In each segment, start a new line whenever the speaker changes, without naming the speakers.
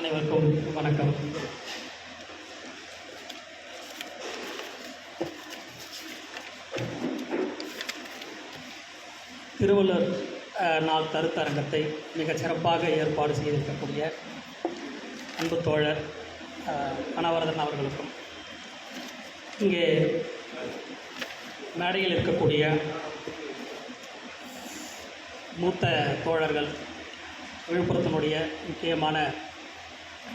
அனைவருக்கும் வணக்கம். திருவள்ளுவர் நாள் கருத்தரங்கத்தை மிகச் சிறப்பாக ஏற்பாடு செய்திருக்கக்கூடிய அன்பு தோழர் அனவரதன் அவர்களுக்கும், இங்கே மேடையில் இருக்கக்கூடிய மூத்த தோழர்கள், விழுப்புரத்தினுடைய முக்கியமான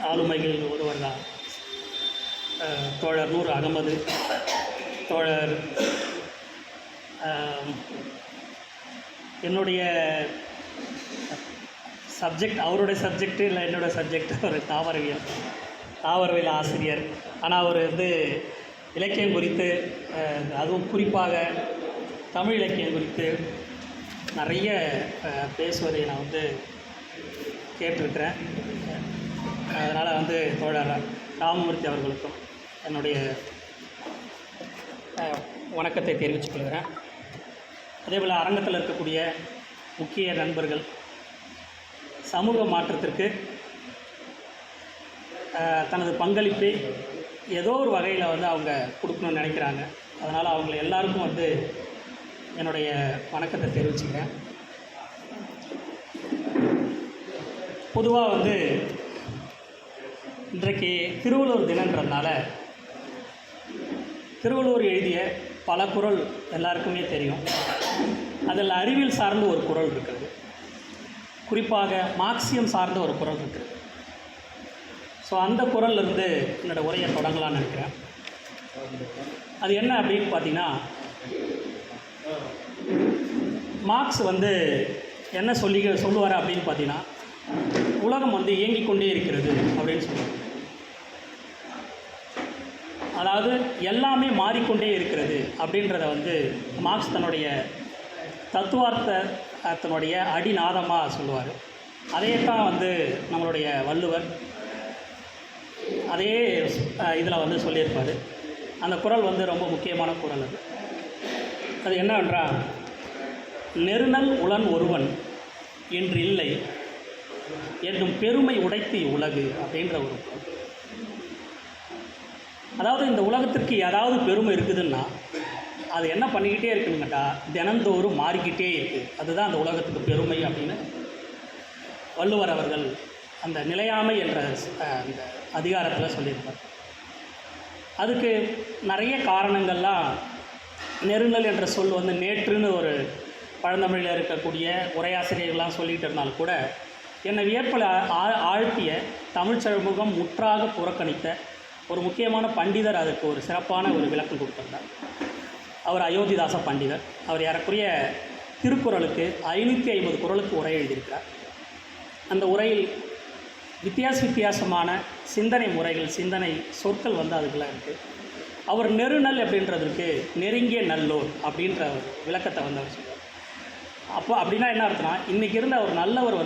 ஆளுமைகளில் ஒருவர் தான் தோழர் நூர் அகமது, தோழர் என்னுடைய சப்ஜெக்ட், அவருடைய சப்ஜெக்டு இல்லை என்னோடய சப்ஜெக்ட் ஒரு தாவரவியல் ஆசிரியர். ஆனால் அவர் இலக்கியம் குறித்து, அதுவும் குறிப்பாக தமிழ் இலக்கியம் குறித்து நிறைய பேசுவதை நான் கேட்டிருக்கிறேன். அதனால் தோழர் ராமமூர்த்தி அவர்களுக்கும் என்னுடைய வணக்கத்தை தெரிவித்துக் கொள்கிறேன். அதேபோல் அரங்கத்தில் இருக்கக்கூடிய முக்கிய நண்பர்கள், சமூக மாற்றத்திற்கு தனது பங்களிப்பை ஏதோ ஒரு வகையில் அவங்க கொடுக்கணும்னு நினைக்கிறாங்க. அதனால் அவங்கள எல்லாருக்கும் என்னுடைய வணக்கத்தை தெரிவிச்சுக்கிறேன். பொதுவாக இன்றைக்கு திருவள்ளுவர் தினன்றதுனால திருவள்ளுவர் எழுதிய பல குறள் எல்லாருக்குமே தெரியும். அதில் அறிவியல் சார்ந்த ஒரு குறள் இருக்கிறது, குறிப்பாக மார்க்சியம் சார்ந்த ஒரு குறள் இருக்குது. ஸோ அந்த குறள்லேருந்து என்னோடய உரையை தொடங்கலான்னு நினைக்கிறேன். அது என்ன அப்படின்னு பார்த்தீங்கன்னா, மார்க்ஸ் என்ன சொல்லுவார் அப்படின்னு பார்த்தீங்கன்னா, உலகம் இயங்கிக் கொண்டே இருக்கிறது அப்படின்னு சொல்லுவார். அதாவது எல்லாமே மாறிக்கொண்டே இருக்கிறது அப்படின்றத மார்க்ஸ் தன்னுடைய தத்துவார்த்தத்தினுடைய அடிநாதமாக சொல்லுவார். அதே தான் நம்மளுடைய வள்ளுவர் அதே இதில் சொல்லியிருப்பார். அந்த குறள் ரொம்ப முக்கியமான குறள். அது என்னவென்றால், நெருநல் உளன் ஒருவன் என்று இல்லை என்னும் பெருமை உடைத்து உலகு அப்படின்ற ஒரு குறள். அதாவது இந்த உலகத்திற்கு ஏதாவது பெருமை இருக்குதுன்னா அது என்ன பண்ணிக்கிட்டே இருக்குன்னு தினந்தோறும் மாறிக்கிட்டே இருக்குது. அதுதான் அந்த உலகத்துக்கு பெருமை அப்படின்னு வள்ளுவர் அவர்கள் அந்த நிலையாமை என்ற அந்த அதிகாரத்தில் சொல்லியிருப்பார். அதுக்கு நிறைய காரணங்கள்லாம், நெருங்கல் என்ற சொல் நேற்றுன்னு ஒரு பழந்தமிழில் இருக்கக்கூடிய உரையாசிரியர்கள்லாம் சொல்லிகிட்டு இருந்தாலும் கூட, என்னை வியப்பில் ஆழ்த்திய தமிழ் சமூகம் முற்றாக புறக்கணித்த ஒரு முக்கியமான பண்டிதர் அதுக்கு ஒரு சிறப்பான ஒரு விளக்கம் கொடுத்திருந்தார். அவர் அயோத்திதாச பண்டிதர். அவர் ஏறக்குறைய திருக்குறளுக்கு 550 குறளுக்கு உரை எழுதியிருக்கிறார். அந்த உரையில் வித்தியாசமான சிந்தனை முறைகள், சிந்தனை சொற்கள் அதுக்குள்ளே இருக்குது. அவர் நெருநல் அப்படின்றதுக்கு நெருங்கிய நல்லோர் அப்படின்ற விளக்கத்தை அவர் சொல்லுவார். அப்போ அப்படின்னா என்ன அர்த்தம்னா, இன்றைக்கி இருந்த ஒரு நல்லவர்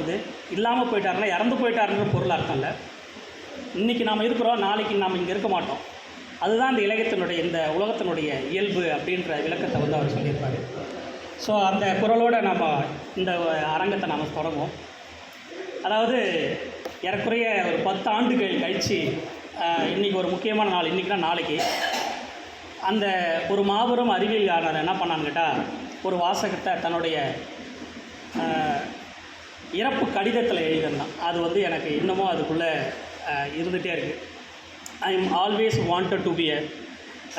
இல்லாமல் போயிட்டாருன்னா இறந்து போயிட்டாருன்ற பொருள் அர்த்தம் இல்லை. இன்றைக்கி நாம் இருக்கிறோம், நாளைக்கு நாம் இங்கே இருக்க மாட்டோம். அதுதான் இந்த இந்த உலகத்தினுடைய இயல்பு அப்படின்ற விளக்கத்தை அவர் சொல்லியிருப்பார். ஸோ அந்த குறளோடு நம்ம இந்த அரங்கத்தை நாம் தொடங்குவோம். அதாவது ஏறக்குறைய ஒரு 10 ஆண்டுகள் கழித்து இன்றைக்கி ஒரு முக்கியமான நாள், இன்றைக்கினா நாளைக்கு அந்த ஒரு மாபெரும் அறிவியலாளர் என்ன பண்ணான்னு கேட்டால், ஒரு வாசகத்தை தன்னுடைய இறப்பு கடிதத்தில் எழுதியிருந்தான். அது எனக்கு இன்னமும் அதுக்குள்ளே இருந்துகிட்டே இருக்குது. I am always wanted to be a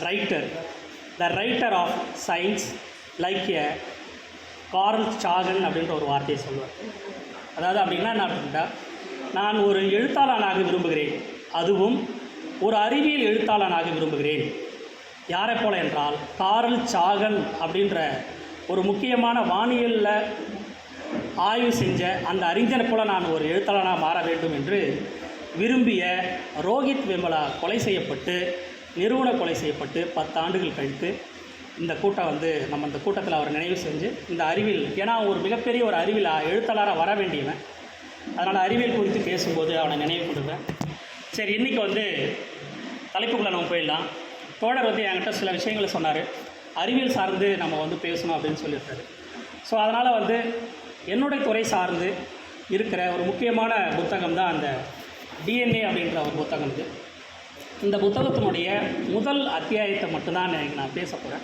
writer, the writer of science like a Carl Sagan அப்படின்ற ஒரு வார்த்தையை சொல்லுவார். அதாவது அப்படின்னா என்ன அப்படின்னா, நான் ஒரு எழுத்தாளனாக விரும்புகிறேன், அதுவும் ஒரு அறிவியல் எழுத்தாளனாக விரும்புகிறேன். யாரை போல என்றால், கார்ல் சாகன் அப்படின்ற ஒரு முக்கியமான வானியலில் ஆய்வு செஞ்ச அந்த அறிஞரை போல நான் ஒரு எழுத்தாளனாக மாற வேண்டும் என்று விரும்பிய ரோஹித் வெமுலா கொலை செய்யப்பட்டு, நிறுவன கொலை செய்யப்பட்டு 10 ஆண்டுகள் கழித்து இந்த கூட்டம் நம்ம இந்த கூட்டத்தில் அவர் நினைவு செஞ்சு இந்த அறிவியல், ஏன்னா ஒரு மிகப்பெரிய ஒரு அறிவியல் எழுத்தாளராக வர வேண்டியவன், அதனால் அறிவியல் குறித்து பேசும்போது அவனை நினைவு கொடுப்பேன். சரி, இன்றைக்கி தலைப்புக்குள்ளே நம்ம போயிடலாம். தோழர் என்கிட்ட சில விஷயங்களை சொன்னார், அறிவியல் சார்ந்து நம்ம பேசணும் அப்படின்னு சொல்லியிருக்காரு. ஸோ அதனால் என்னுடைய துறை சார்ந்து இருக்கிற ஒரு முக்கியமான புத்தகம் தான் அந்த டிஎன்ஏ அப்படின்ற ஒரு புத்தகம் இது. இந்த புத்தகத்தினுடைய முதல் அத்தியாயத்தை மட்டும்தான் நான் பேச போகிறேன்.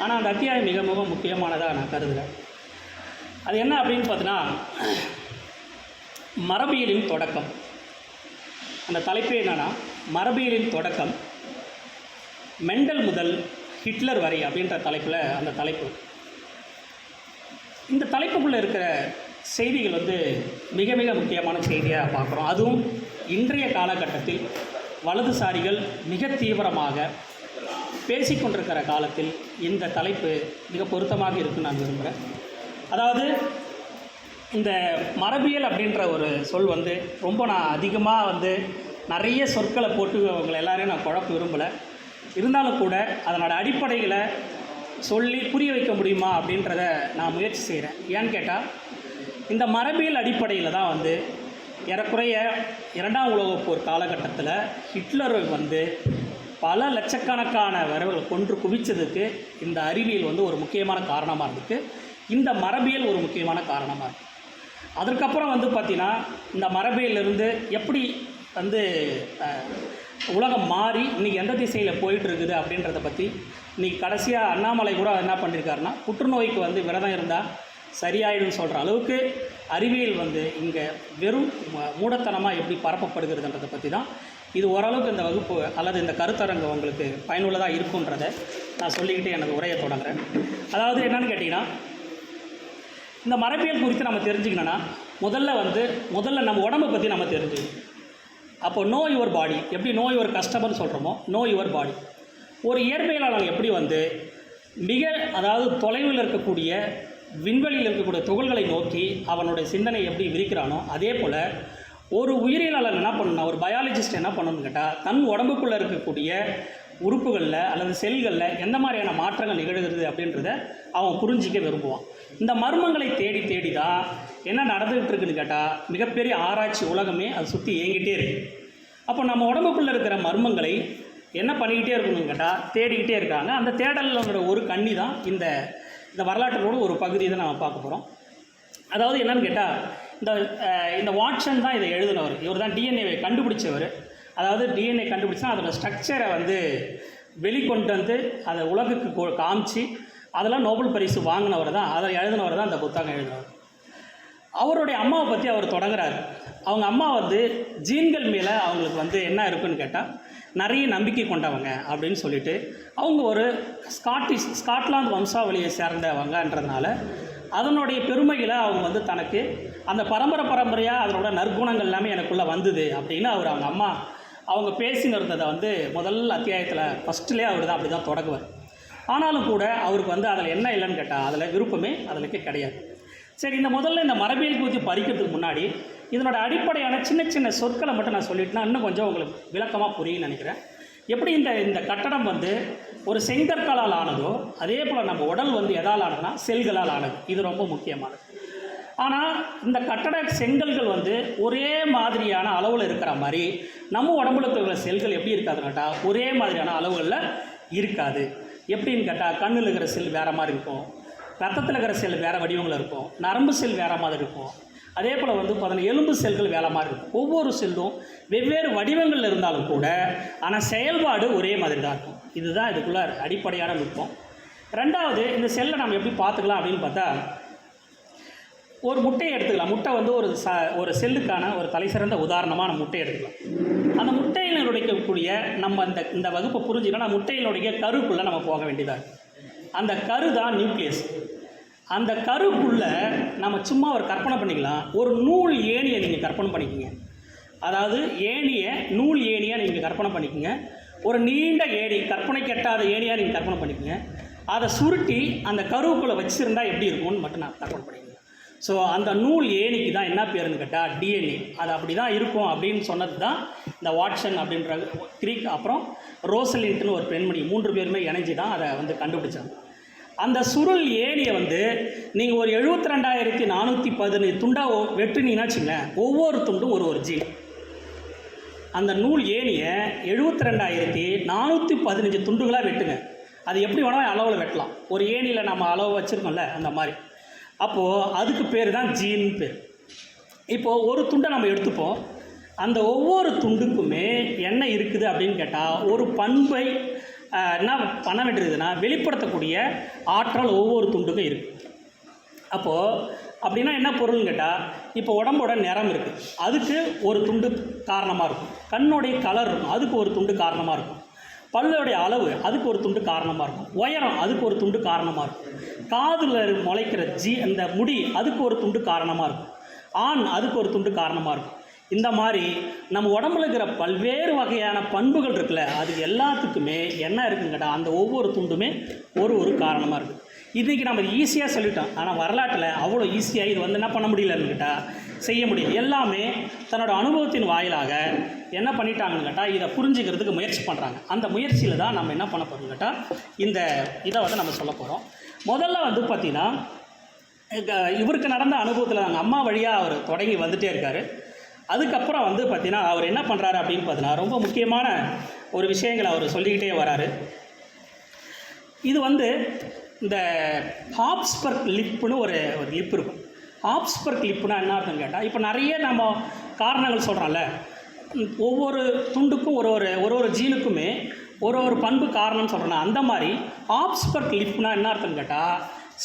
ஆனால் அந்த அத்தியாயம் மிக மிக முக்கியமானதாக நான் கருதுகிறேன். அது என்ன அப்படின்னு பார்த்தீங்கன்னா, மரபியலின் தொடக்கம். அந்த தலைப்பே என்னென்னா, மரபியலின் தொடக்கம் மெண்டல் முதல் ஹிட்லர் வரை அப்படின்ற தலைப்பில் அந்த தலைப்பு. இந்த தலைப்புக்குள்ளே இருக்கிற செய்திகள் வந்து மிக மிக முக்கியமான செய்தியாக பார்க்குறோம். அதுவும் இன்றைய காலகட்டத்தில் வலதுசாரிகள் மிக தீவிரமாக பேசிக்கொண்டிருக்கிற காலத்தில் இந்த தலைப்பு மிக பொருத்தமாக இருக்குன்னு நான் விரும்புகிறேன். அதாவது இந்த மரபியல் அப்படின்ற ஒரு சொல் வந்து ரொம்ப நான் அதிகமாக வந்து நிறைய சொற்களை போட்டு அவங்களை எல்லாரையும் நான் குழப்ப விரும்பலை. இருந்தாலும் கூட அதனோட அடிப்படைகளை சொல்லி புரிய வைக்க முடியுமா அப்படின்றத நான் முயற்சி செய்கிறேன். ஏன்னு கேட்டால், இந்த மரபியல் அடிப்படையில் தான் வந்து ஏறக்குறைய 2ஆம் உலகப் போர் காலகட்டத்தில் ஹிட்லர் வந்து பல லட்சக்கணக்கான வரவுகளை கொன்று குவித்ததுக்கு இந்த அறிவியல் வந்து ஒரு முக்கியமான காரணமாக இருந்துக்கு. இந்த மரபியல் ஒரு முக்கியமான காரணமாக இருக்குது. அதற்கப்புறம் வந்து பார்த்திங்கன்னா, இந்த மரபியலிருந்து எப்படி வந்து உலகம் மாறி இன்றைக்கி எந்த திசையில் போயிட்டுருக்குது அப்படின்றத பற்றி இன்றைக்கி கடைசியாக அண்ணாமலை கூட என்ன பண்ணியிருக்காருன்னா, புற்றுநோய்க்கு வந்து விரதம் இருந்தால் சரியாயிடும்னு சொல்கிற அளவுக்கு அறிவியல் வந்து இங்கே வெறும் மூடத்தனமாக எப்படி பரப்பப்படுகிறதுன்றதை பற்றி தான் இது ஓரளவுக்கு இந்த வகுப்பு அல்லது இந்த கருத்தரங்கு உங்களுக்கு பயனுள்ளதாக இருக்குன்றதை நான் சொல்லிக்கிட்டு எனது உரையை தொடங்குறேன். அதாவது என்னென்னு கேட்டிங்கன்னா, இந்த மரபியல் குறித்து நம்ம தெரிஞ்சுக்கணுன்னா முதல்ல நம்ம உடம்பை பற்றி நம்ம தெரிஞ்சுக்கணும். அப்போ நோ யுவர் பாடி, எப்படி நோ யுவர் கஸ்டமர்னு சொல்கிறோமோ நோ யுவர் பாடி. ஒரு இயற்பியலாளர் எப்படி வந்து அதாவது தொலைவில் இருக்கக்கூடிய விண்வெளியில் இருக்கக்கூடிய துகள்களை நோக்கி அவனுடைய சிந்தனை எப்படி விரிக்கிறானோ, அதே போல் ஒரு உயிரியலாளர் என்ன பண்ணணும், ஒரு பயாலஜிஸ்ட் என்ன பண்ணணும்னு கேட்டால், தன் உடம்புக்குள்ளே இருக்கக்கூடிய உறுப்புகளில் அல்லது செல்களில் எந்த மாதிரியான மாற்றங்கள் நிகழ்கிறது அப்படின்றத அவன் புரிஞ்சிக்க விரும்புவான். இந்த மர்மங்களை தேடி தேடி தான் என்ன நடந்துகிட்டு இருக்குன்னு கேட்டால், மிகப்பெரிய ஆராய்ச்சி உலகமே அதை சுற்றி இயங்கிட்டே இருக்குது. அப்போ நம்ம உடம்புக்குள்ளே இருக்கிற மர்மங்களை என்ன பண்ணிக்கிட்டே இருக்கணும்னு கேட்டால் தேடிக்கிட்டே இருக்காங்க. அந்த தேடலோட ஒரு கண்ணி தான் இந்த வரலாற்றோட ஒரு பகுதியை தான் நம்ம பார்க்க போகிறோம். அதாவது என்னன்னு கேட்டால், இந்த வாட்சன் தான் இதை எழுதினவர். இவர் தான் டிஎன்ஏவை கண்டுபிடிச்சவர். அதாவது டிஎன்ஏ கண்டுபிடிச்சா அதோட ஸ்ட்ரக்சரை வந்து வெளிக்கொண்டு வந்து அதை உலகுக்கு காமிச்சு அதெல்லாம் நோபல் பரிசு வாங்கினவர் தான், அதை எழுதினவர் தான் அந்த புத்தகம் எழுதினவர். அவருடைய அம்மாவை பற்றி அவர் தொடங்குறாரு. அவங்க அம்மா வந்து ஜீன்கள் மேலே அவங்களுக்கு வந்து என்ன இருக்குன்னு கேட்டால் நிறைய நம்பிக்கை கொண்டவங்க அப்படின்னு சொல்லிட்டு, அவங்க ஒரு ஸ்காட்லாந்து வம்சாவளியை சேர்ந்தவங்கன்றதுனால அதனுடைய பெருமைகளை அவங்க வந்து தனக்கு அந்த பரம்பரையாக அதனோட நற்குணங்கள் எல்லாமே எனக்குள்ளே வந்தது அப்படின்னு அவங்க அம்மா அவங்க பேசினிருந்ததை வந்து முதல் அத்தியாயத்தில் ஃபஸ்ட்லேயே அவர் தான் அப்படி தான் தொடங்குவார். ஆனாலும் கூட அவருக்கு வந்து அதில் என்ன இல்லைன்னு கேட்டால் அதில் விருப்பமே அதுக்கு கிடையாது. சரி, இந்த மரபியல் குறித்து படிக்கிறதுக்கு முன்னாடி இதனோட அடிப்படையான சின்ன சின்ன சொற்களை மட்டும் நான் சொல்லிட்டேன்னா இன்னும் கொஞ்சம் உங்களுக்கு விளக்கமாக புரியும்னு நினைக்கிறேன். எப்படி இந்த கட்டடம் வந்து ஒரு செங்கற்களால் ஆனதோ, அதே போல் நம்ம உடல் வந்து எதால் ஆனதுன்னா செல்களால் ஆனது. இது ரொம்ப முக்கியமானது. ஆனால் இந்த கட்டட செங்கல்கள் வந்து ஒரே மாதிரியான அளவில் இருக்கிற மாதிரி நம்ம உடம்புல இருக்கிற செல்கள் எப்படி இருக்காதுன்னு கேட்டால் ஒரே மாதிரியான அளவுகளில் இருக்காது. எப்படின்னு கேட்டால், கண்ணில் இருக்கிற செல் வேறு மாதிரி இருக்கும், ரத்தத்தில் இருக்கிற செல் வேறு வடிவங்களில் இருக்கும், நரம்பு செல் வேறு மாதிரி இருக்கும், அதே போல் வந்து எலும்பு செல்கள் வேறு மாதிரி இருக்கும். ஒவ்வொரு செல்லும் வெவ்வேறு வடிவங்கள் இருந்தாலும் கூட ஆனால் செயல்பாடு ஒரே மாதிரி தான் இருக்கும். இதுதான் இதுக்குள்ள அடிப்படையான நுட்பம். ரெண்டாவது, இந்த செல்லை நம்ம எப்படி பார்த்துக்கலாம் அப்படின்னு பார்த்தா, ஒரு முட்டையை எடுத்துக்கலாம். முட்டை வந்து ஒரு செல்லுக்கான ஒரு தலைசிறந்த உதாரணமாக நம்ம முட்டையை எடுத்துக்கலாம். அந்த முட்டையில் நுழைக்கக்கூடிய நம்ம இந்த வகுப்பை புரிஞ்சுக்கணும். முட்டையினுடைய கருக்குள்ளே நம்ம போக வேண்டியதாக இருக்குது. அந்த கரு தான் நியூக்ளியஸ். அந்த கருக்குள்ளே நம்ம சும்மா ஒரு கற்பனை பண்ணிக்கலாம். ஒரு நூல் ஏணியை நீங்கள் கற்பனை பண்ணிக்கோங்க. அதாவது நூல் ஏணியாக நீங்கள் கற்பனை பண்ணிக்கோங்க. ஒரு நீண்ட ஏணி, கற்பனை கெட்டாத ஏணியாக நீங்கள் கற்பனை பண்ணிக்கோங்க. அதை சுருட்டி அந்த கருவுக்குள்ளே வச்சுருந்தா எப்படி இருக்கும்னு மட்டும் நான் கற்பனை பண்ணிக்கோங்க. ஸோ அந்த நூல் ஏணிக்கு தான் என்ன பேருன்னு கேட்டால் டிஎன்ஏ. அது அப்படி தான் இருக்கும் அப்படின்னு சொன்னது தான் இந்த வாட்சன் அப்படின்ற கிரீக், அப்புறம் ரோசலின்ட்னு ஒரு பெண்மணி, 3 பேருமே இணைஞ்சி தான் அதை வந்து கண்டுபிடிச்சாங்க. அந்த சுருள் ஏணியை வந்து நீங்கள் ஒரு 72,415 துண்டாக வெட்டுனீங்கன்னா வச்சுங்களேன், ஒவ்வொரு துண்டும் ஒரு ஜீன். அந்த நூல் ஏணியை 72,415 துண்டுகளாக வெட்டுங்க. அது எப்படி வேணால் அளவில் வெட்டலாம். ஒரு ஏணியில் நம்ம அளவு வச்சுருக்கோம்ல, அந்த மாதிரி. அப்போது அதுக்கு பேர் தான் ஜீன் பேர். இப்போது ஒரு துண்டை நம்ம எடுத்துப்போம். அந்த ஒவ்வொரு துண்டுக்குமே என்ன இருக்குது அப்படின்னு கேட்டால் ஒரு பண்பை என்ன பண்ண வேண்டியதுன்னா வெளிப்படுத்தக்கூடிய ஆற்றல் ஒவ்வொரு துண்டுக்கும் இருக்குது. அப்போது அப்படின்னா என்ன பொருள்னு கேட்டால், இப்போ உடம்போட நிறம் இருக்குது, அதுக்கு ஒரு துண்டு காரணமாக இருக்கும். கண்ணுடைய கலர் இருக்கும், அதுக்கு ஒரு துண்டு காரணமாக இருக்கும். பல்லுடைய அளவு அதுக்கு ஒரு துண்டு காரணமாக இருக்கும். உயரம் அதுக்கு ஒரு துண்டு காரணமாக இருக்கும். காதில் முளைக்கிற அந்த முடி அதுக்கு ஒரு துண்டு காரணமாக இருக்கும். ஆண் அதுக்கு ஒரு துண்டு காரணமாக இருக்கும். இந்த மாதிரி நம்ம உடம்புல இருக்கிற பல்வேறு வகையான பண்புகள் இருக்குல்ல, அது எல்லாத்துக்குமே என்ன இருக்குன்னு கேட்டால் அந்த ஒவ்வொரு துண்டுமே ஒரு காரணமாக இருக்குது. இன்றைக்கி நம்ம ஈஸியாக சொல்லிட்டோம், ஆனால் வரலாற்றில் அவ்வளோ ஈஸியாக இது வந்து என்ன பண்ண முடியலன்னு கேட்டால் செய்ய முடியும். எல்லாமே தன்னோட அனுபவத்தின் வாயிலாக என்ன பண்ணிட்டாங்கன்னு கேட்டால் இதை புரிஞ்சுக்கிறதுக்கு முயற்சி பண்ணுறாங்க. அந்த முயற்சியில் தான் நம்ம என்ன பண்ண போகிறோம்னு கேட்டால் இந்த இதை வந்து நம்ம சொல்ல போகிறோம். முதல்ல வந்து பார்த்திங்கன்னா இவருக்கு நடந்த அனுபவத்தில் நாங்கள் அம்மா வழியாக அவர் தொடங்கி வந்துகிட்டே இருக்கார். அதுக்கப்புறம் வந்து பார்த்திங்கன்னா அவர் என்ன பண்ணுறாரு அப்படின்னு பார்த்தீங்கன்னா ரொம்ப முக்கியமான ஒரு விஷயங்களை அவர் சொல்லிக்கிட்டே வராரு. இது வந்து இந்த ஹாப்ஸ்பர்க் லிப்புன்னு ஒரு லிப் இருக்கும். ஹாப்ஸ்பர்க் லிப்புனா என்ன அர்த்தம் கேட்டால், இப்போ நிறைய நம்ம காரணங்கள் சொல்கிறோம்ல, ஒவ்வொரு துண்டுக்கும் ஒரு ஜீனுக்குமே ஒரு பண்பு காரணம்னு சொல்கிறோன்னா, அந்த மாதிரி ஹாப்ஸ்பர்க் லிப்னா என்ன அர்த்தம் கேட்டால்,